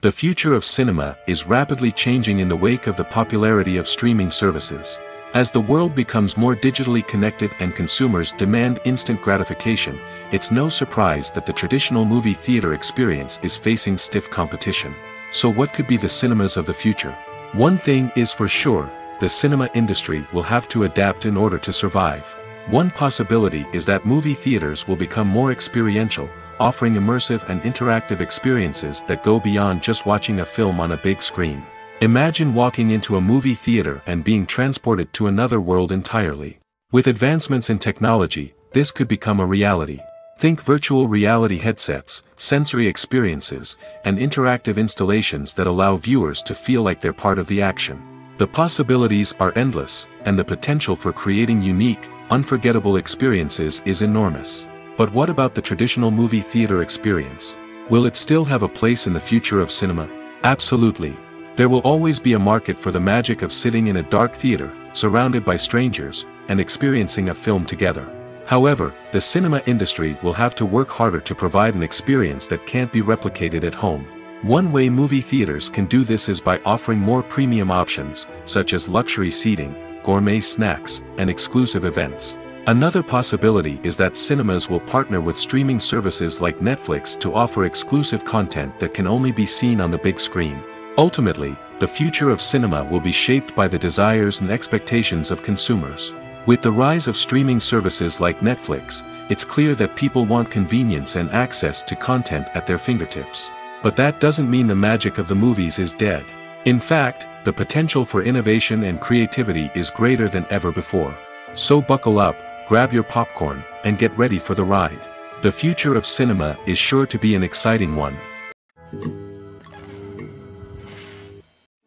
The future of cinema is rapidly changing in the wake of the popularity of streaming services. As the world becomes more digitally connected and consumers demand instant gratification, it's no surprise that the traditional movie theater experience is facing stiff competition. So what could be the cinemas of the future? One thing is for sure, the cinema industry will have to adapt in order to survive. One possibility is that movie theaters will become more experiential, offering immersive and interactive experiences that go beyond just watching a film on a big screen. Imagine walking into a movie theater and being transported to another world entirely. With advancements in technology, this could become a reality. Think virtual reality headsets, sensory experiences, and interactive installations that allow viewers to feel like they're part of the action. The possibilities are endless, and the potential for creating unique, unforgettable experiences is enormous. But what about the traditional movie theater experience? Will it still have a place in the future of cinema? Absolutely. There will always be a market for the magic of sitting in a dark theater, surrounded by strangers, and experiencing a film together. However, the cinema industry will have to work harder to provide an experience that can't be replicated at home. One way movie theaters can do this is by offering more premium options, such as luxury seating, gourmet snacks, and exclusive events. Another possibility is that cinemas will partner with streaming services like Netflix to offer exclusive content that can only be seen on the big screen. Ultimately, the future of cinema will be shaped by the desires and expectations of consumers. With the rise of streaming services like Netflix, it's clear that people want convenience and access to content at their fingertips. But that doesn't mean the magic of the movies is dead. In fact, the potential for innovation and creativity is greater than ever before. So buckle up, grab your popcorn, and get ready for the ride. The future of cinema is sure to be an exciting one.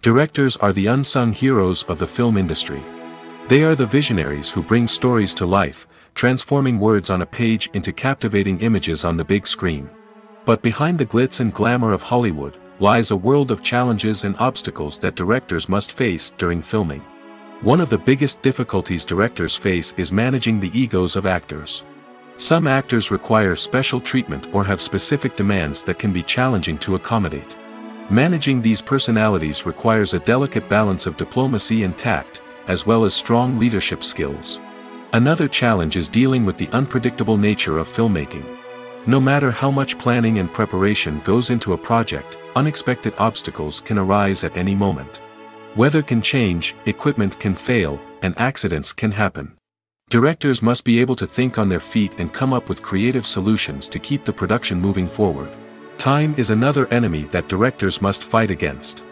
Directors are the unsung heroes of the film industry. They are the visionaries who bring stories to life, transforming words on a page into captivating images on the big screen. But behind the glitz and glamour of Hollywood lies a world of challenges and obstacles that directors must face during filming. One of the biggest difficulties directors face is managing the egos of actors. Some actors require special treatment or have specific demands that can be challenging to accommodate. Managing these personalities requires a delicate balance of diplomacy and tact, as well as strong leadership skills. Another challenge is dealing with the unpredictable nature of filmmaking. No matter how much planning and preparation goes into a project, unexpected obstacles can arise at any moment. Weather can change, equipment can fail, and accidents can happen. Directors must be able to think on their feet and come up with creative solutions to keep the production moving forward. Time is another enemy that directors must fight against.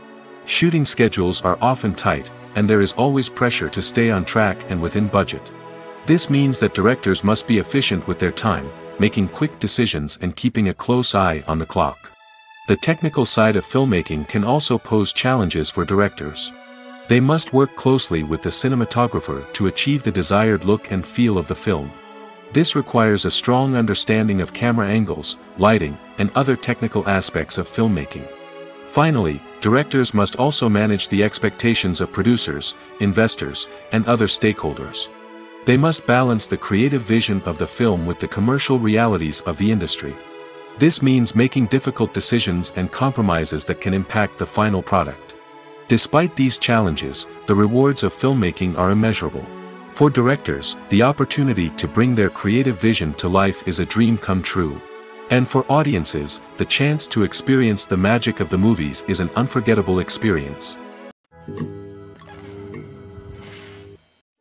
Shooting schedules are often tight, and there is always pressure to stay on track and within budget. This means that directors must be efficient with their time, making quick decisions and keeping a close eye on the clock. The technical side of filmmaking can also pose challenges for directors. They must work closely with the cinematographer to achieve the desired look and feel of the film. This requires a strong understanding of camera angles, lighting, and other technical aspects of filmmaking. Finally, directors must also manage the expectations of producers, investors, and other stakeholders. They must balance the creative vision of the film with the commercial realities of the industry. This means making difficult decisions and compromises that can impact the final product. Despite these challenges, the rewards of filmmaking are immeasurable. For directors, the opportunity to bring their creative vision to life is a dream come true. And for audiences, the chance to experience the magic of the movies is an unforgettable experience.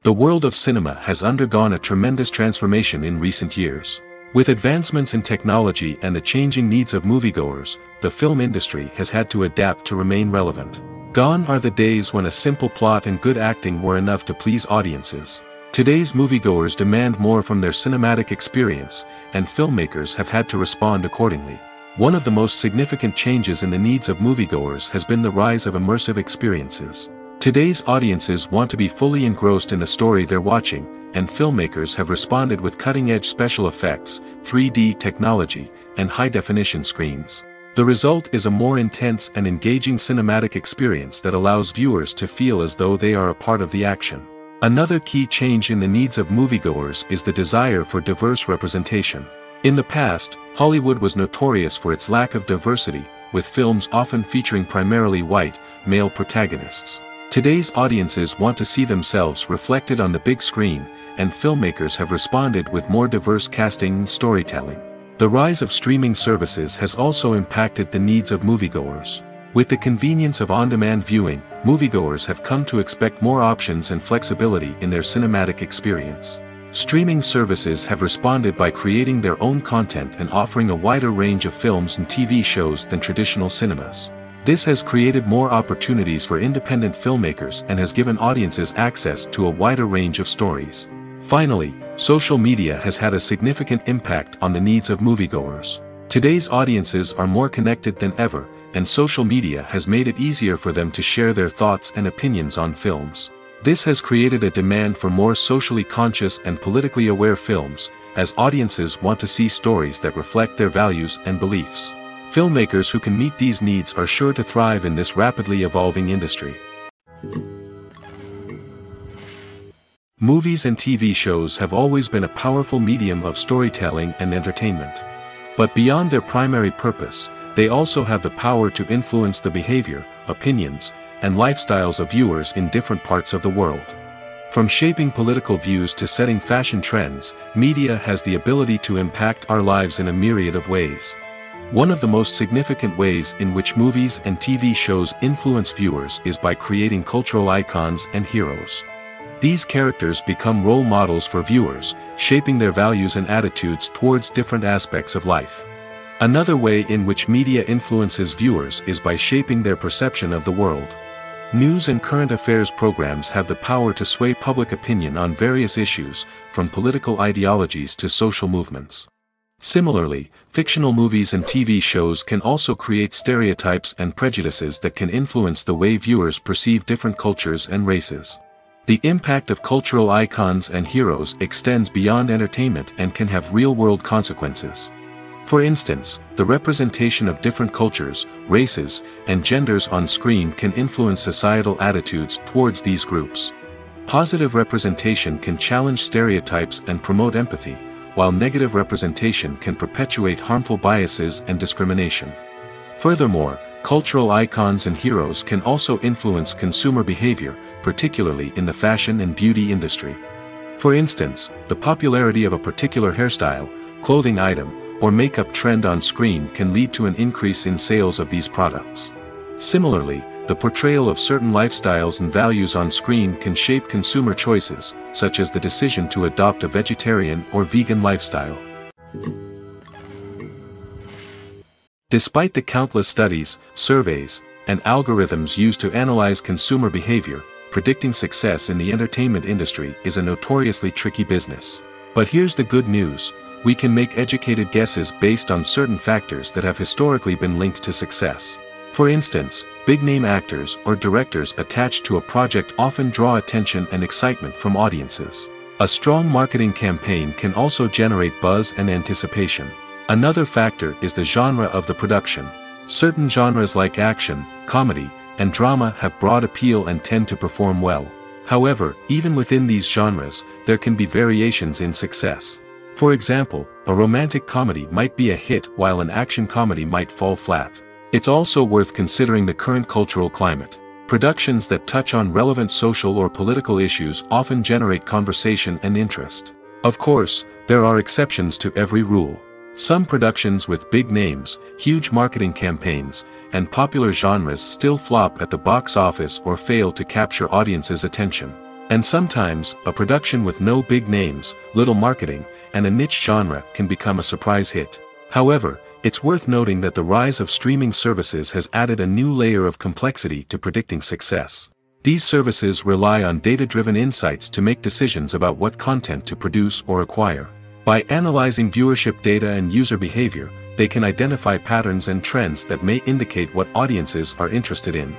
The world of cinema has undergone a tremendous transformation in recent years. With advancements in technology and the changing needs of moviegoers, the film industry has had to adapt to remain relevant. Gone are the days when a simple plot and good acting were enough to please audiences. Today's moviegoers demand more from their cinematic experience, and filmmakers have had to respond accordingly. One of the most significant changes in the needs of moviegoers has been the rise of immersive experiences. Today's audiences want to be fully engrossed in the story they're watching, and filmmakers have responded with cutting-edge special effects, 3D technology, and high-definition screens. The result is a more intense and engaging cinematic experience that allows viewers to feel as though they are a part of the action. Another key change in the needs of moviegoers is the desire for diverse representation. In the past, Hollywood was notorious for its lack of diversity, with films often featuring primarily white, male protagonists. Today's audiences want to see themselves reflected on the big screen, and filmmakers have responded with more diverse casting and storytelling. The rise of streaming services has also impacted the needs of moviegoers. With the convenience of on-demand viewing, moviegoers have come to expect more options and flexibility in their cinematic experience. Streaming services have responded by creating their own content and offering a wider range of films and TV shows than traditional cinemas. This has created more opportunities for independent filmmakers and has given audiences access to a wider range of stories. Finally, social media has had a significant impact on the needs of moviegoers. Today's audiences are more connected than ever, and social media has made it easier for them to share their thoughts and opinions on films. This has created a demand for more socially conscious and politically aware films, as audiences want to see stories that reflect their values and beliefs. Filmmakers who can meet these needs are sure to thrive in this rapidly evolving industry. Movies and TV shows have always been a powerful medium of storytelling and entertainment. But beyond their primary purpose, they also have the power to influence the behavior, opinions, and lifestyles of viewers in different parts of the world. From shaping political views to setting fashion trends, media has the ability to impact our lives in a myriad of ways. One of the most significant ways in which movies and TV shows influence viewers is by creating cultural icons and heroes. These characters become role models for viewers, shaping their values and attitudes towards different aspects of life. Another way in which media influences viewers is by shaping their perception of the world. News and current affairs programs have the power to sway public opinion on various issues, from political ideologies to social movements. Similarly, fictional movies and TV shows can also create stereotypes and prejudices that can influence the way viewers perceive different cultures and races. The impact of cultural icons and heroes extends beyond entertainment and can have real-world consequences. For instance, the representation of different cultures, races, and genders on screen can influence societal attitudes towards these groups. Positive representation can challenge stereotypes and promote empathy, while negative representation can perpetuate harmful biases and discrimination. Furthermore, cultural icons and heroes can also influence consumer behavior, particularly in the fashion and beauty industry. For instance, the popularity of a particular hairstyle, clothing item, or makeup trend on screen can lead to an increase in sales of these products. Similarly, the portrayal of certain lifestyles and values on screen can shape consumer choices, such as the decision to adopt a vegetarian or vegan lifestyle. Despite the countless studies, surveys, and algorithms used to analyze consumer behavior, predicting success in the entertainment industry is a notoriously tricky business. But here's the good news: we can make educated guesses based on certain factors that have historically been linked to success. For instance, big-name actors or directors attached to a project often draw attention and excitement from audiences. A strong marketing campaign can also generate buzz and anticipation. Another factor is the genre of the production. Certain genres like action, comedy, and drama have broad appeal and tend to perform well. However, even within these genres, there can be variations in success. For example, a romantic comedy might be a hit while an action comedy might fall flat. It's also worth considering the current cultural climate. Productions that touch on relevant social or political issues often generate conversation and interest. Of course, there are exceptions to every rule. Some productions with big names, huge marketing campaigns, and popular genres still flop at the box office or fail to capture audiences' attention. And sometimes, a production with no big names, little marketing, and a niche genre can become a surprise hit. However, it's worth noting that the rise of streaming services has added a new layer of complexity to predicting success. These services rely on data-driven insights to make decisions about what content to produce or acquire. By analyzing viewership data and user behavior, they can identify patterns and trends that may indicate what audiences are interested in.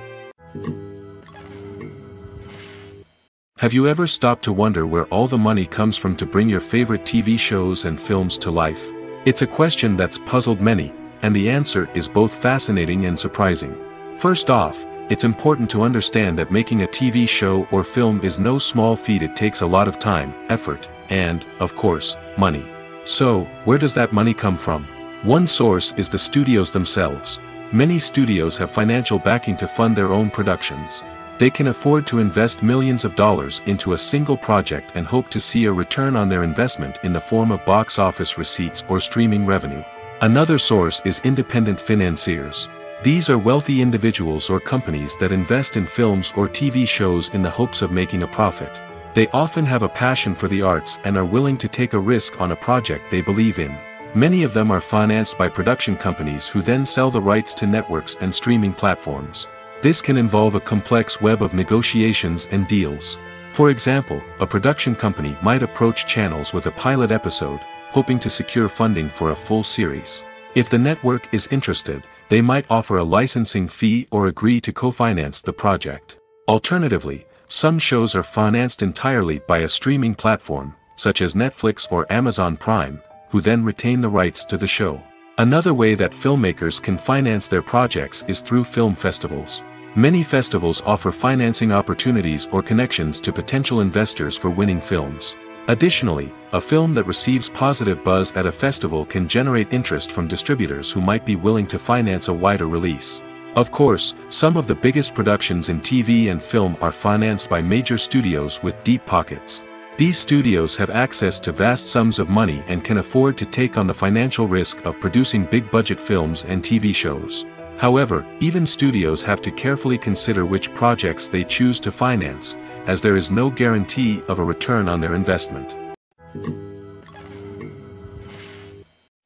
Have you ever stopped to wonder where all the money comes from to bring your favorite TV shows and films to life? It's a question that's puzzled many, and the answer is both fascinating and surprising. First off, it's important to understand that making a TV show or film is no small feat. It takes a lot of time, effort, and, of course, money. So, where does that money come from? One source is the studios themselves. Many studios have financial backing to fund their own productions. They can afford to invest millions of dollars into a single project and hope to see a return on their investment in the form of box office receipts or streaming revenue. Another source is independent financiers. These are wealthy individuals or companies that invest in films or TV shows in the hopes of making a profit. They often have a passion for the arts and are willing to take a risk on a project they believe in. Many of them are financed by production companies who then sell the rights to networks and streaming platforms. This can involve a complex web of negotiations and deals. For example, a production company might approach channels with a pilot episode, hoping to secure funding for a full series. If the network is interested, They might offer a licensing fee or agree to co-finance the project. Alternatively, some shows are financed entirely by a streaming platform, such as Netflix or Amazon Prime, who then retain the rights to the show. Another way that filmmakers can finance their projects is through film festivals. Many festivals offer financing opportunities or connections to potential investors for winning films. Additionally, a film that receives positive buzz at a festival can generate interest from distributors who might be willing to finance a wider release. Of course, some of the biggest productions in TV and film are financed by major studios with deep pockets. These studios have access to vast sums of money and can afford to take on the financial risk of producing big-budget films and TV shows. However, even studios have to carefully consider which projects they choose to finance, as there is no guarantee of a return on their investment.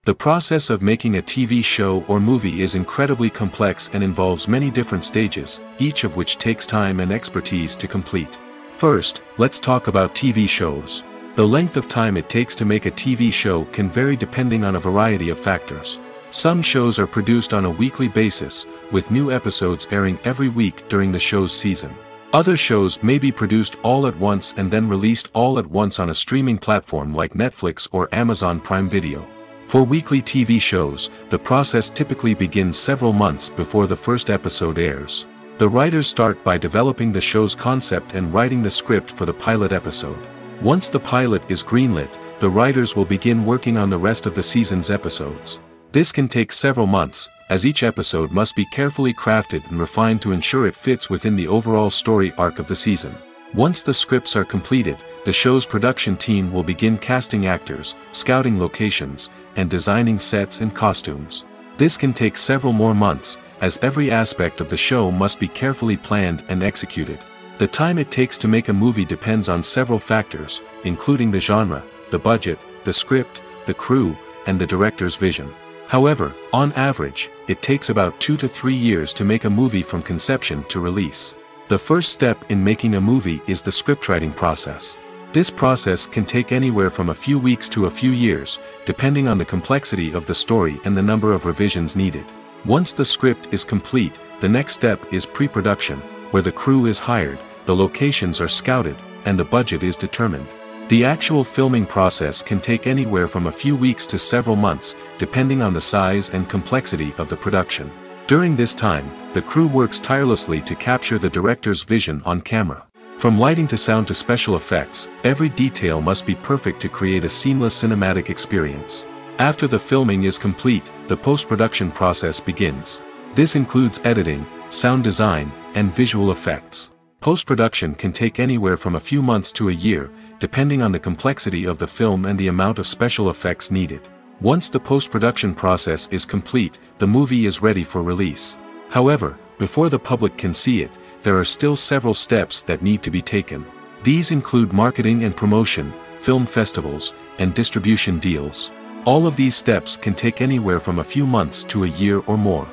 The process of making a TV show or movie is incredibly complex and involves many different stages, each of which takes time and expertise to complete. First, let's talk about TV shows. The length of time it takes to make a TV show can vary depending on a variety of factors. Some shows are produced on a weekly basis, with new episodes airing every week during the show's season. Other shows may be produced all at once and then released all at once on a streaming platform like Netflix or Amazon Prime Video. For weekly TV shows, the process typically begins several months before the first episode airs. The writers start by developing the show's concept and writing the script for the pilot episode. Once the pilot is greenlit, the writers will begin working on the rest of the season's episodes. This can take several months, as each episode must be carefully crafted and refined to ensure it fits within the overall story arc of the season. Once the scripts are completed, the show's production team will begin casting actors, scouting locations, and designing sets and costumes. This can take several more months, as every aspect of the show must be carefully planned and executed. The time it takes to make a movie depends on several factors, including the genre, the budget, the script, the crew, and the director's vision. However, on average, it takes about 2 to 3 years to make a movie from conception to release. The first step in making a movie is the scriptwriting process. This process can take anywhere from a few weeks to a few years, depending on the complexity of the story and the number of revisions needed. Once the script is complete, the next step is pre-production, where the crew is hired, the locations are scouted, and the budget is determined. The actual filming process can take anywhere from a few weeks to several months, depending on the size and complexity of the production. During this time, the crew works tirelessly to capture the director's vision on camera. From lighting to sound to special effects, every detail must be perfect to create a seamless cinematic experience. After the filming is complete, the post-production process begins. This includes editing, sound design, and visual effects. Post-production can take anywhere from a few months to a year, depending on the complexity of the film and the amount of special effects needed. Once the post-production process is complete, the movie is ready for release. However, before the public can see it, there are still several steps that need to be taken. These include marketing and promotion, film festivals, and distribution deals. All of these steps can take anywhere from a few months to a year or more.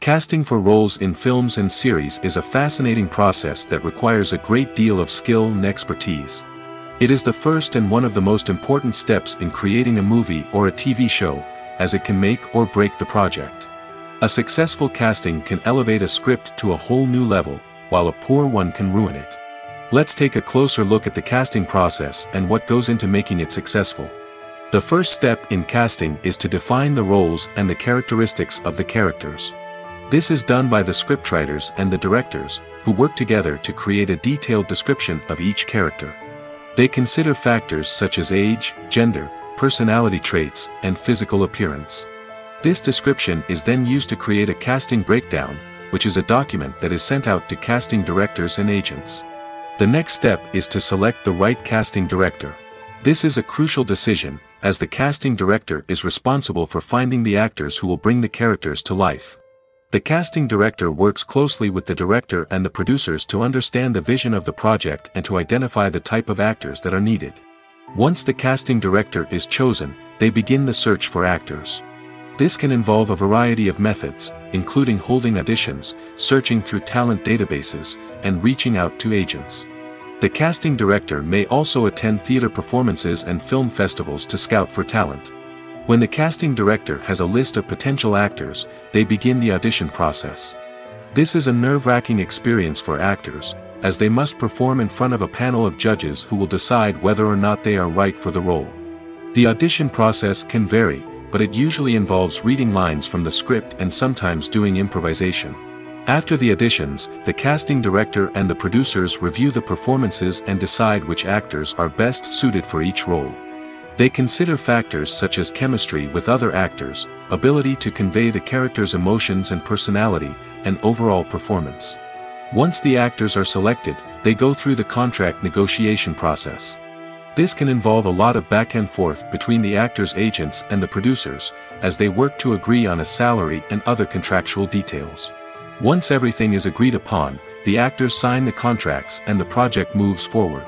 Casting for roles in films and series is a fascinating process that requires a great deal of skill and expertise. It is the first and one of the most important steps in creating a movie or a TV show, as it can make or break the project. A successful casting can elevate a script to a whole new level, while a poor one can ruin it. Let's take a closer look at the casting process and what goes into making it successful. The first step in casting is to define the roles and the characteristics of the characters. This is done by the scriptwriters and the directors, who work together to create a detailed description of each character. They consider factors such as age, gender, personality traits, and physical appearance. This description is then used to create a casting breakdown, which is a document that is sent out to casting directors and agents. The next step is to select the right casting director. This is a crucial decision, as the casting director is responsible for finding the actors who will bring the characters to life. The casting director works closely with the director and the producers to understand the vision of the project and to identify the type of actors that are needed. Once the casting director is chosen, they begin the search for actors. This can involve a variety of methods, including holding auditions, searching through talent databases, and reaching out to agents. The casting director may also attend theater performances and film festivals to scout for talent. When the casting director has a list of potential actors, they begin the audition process. This is a nerve-wracking experience for actors, as they must perform in front of a panel of judges who will decide whether or not they are right for the role. The audition process can vary, but it usually involves reading lines from the script and sometimes doing improvisation. After the auditions, the casting director and the producers review the performances and decide which actors are best suited for each role. They consider factors such as chemistry with other actors, ability to convey the character's emotions and personality, and overall performance. Once the actors are selected, they go through the contract negotiation process. This can involve a lot of back and forth between the actors' agents and the producers, as they work to agree on a salary and other contractual details. Once everything is agreed upon, the actors sign the contracts and the project moves forward.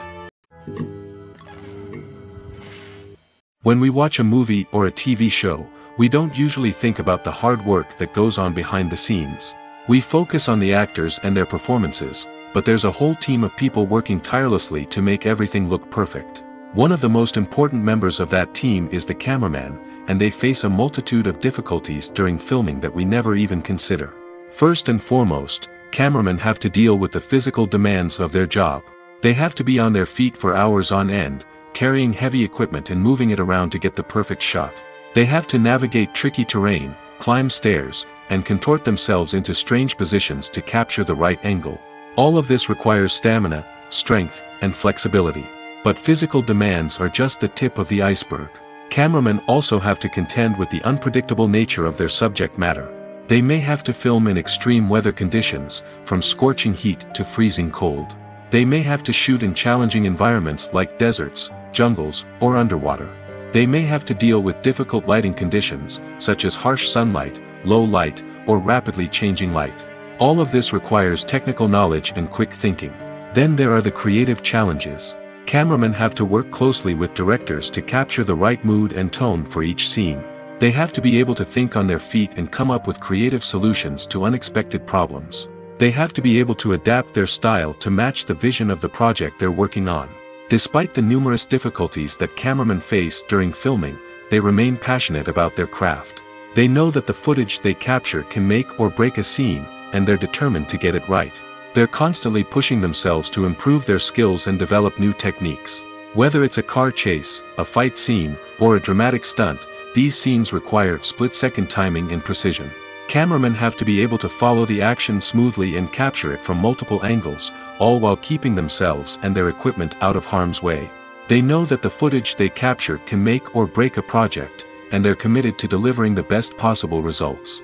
When we watch a movie or a TV show, we don't usually think about the hard work that goes on behind the scenes. We focus on the actors and their performances, but there's a whole team of people working tirelessly to make everything look perfect. One of the most important members of that team is the cameraman, and they face a multitude of difficulties during filming that we never even consider. First and foremost, cameramen have to deal with the physical demands of their job. They have to be on their feet for hours on end, carrying heavy equipment and moving it around to get the perfect shot. They have to navigate tricky terrain, climb stairs, and contort themselves into strange positions to capture the right angle. All of this requires stamina, strength, and flexibility. But physical demands are just the tip of the iceberg. Cameramen also have to contend with the unpredictable nature of their subject matter. They may have to film in extreme weather conditions, from scorching heat to freezing cold. They may have to shoot in challenging environments like deserts, jungles, or underwater. They may have to deal with difficult lighting conditions, such as harsh sunlight, low light, or rapidly changing light. All of this requires technical knowledge and quick thinking. Then there are the creative challenges. Cameramen have to work closely with directors to capture the right mood and tone for each scene. They have to be able to think on their feet and come up with creative solutions to unexpected problems. They have to be able to adapt their style to match the vision of the project they're working on. Despite the numerous difficulties that cameramen face during filming, they remain passionate about their craft. They know that the footage they capture can make or break a scene, and they're determined to get it right. They're constantly pushing themselves to improve their skills and develop new techniques. Whether it's a car chase, a fight scene, or a dramatic stunt, these scenes require split-second timing and precision. Cameramen have to be able to follow the action smoothly and capture it from multiple angles, all while keeping themselves and their equipment out of harm's way. They know that the footage they capture can make or break a project, and they're committed to delivering the best possible results.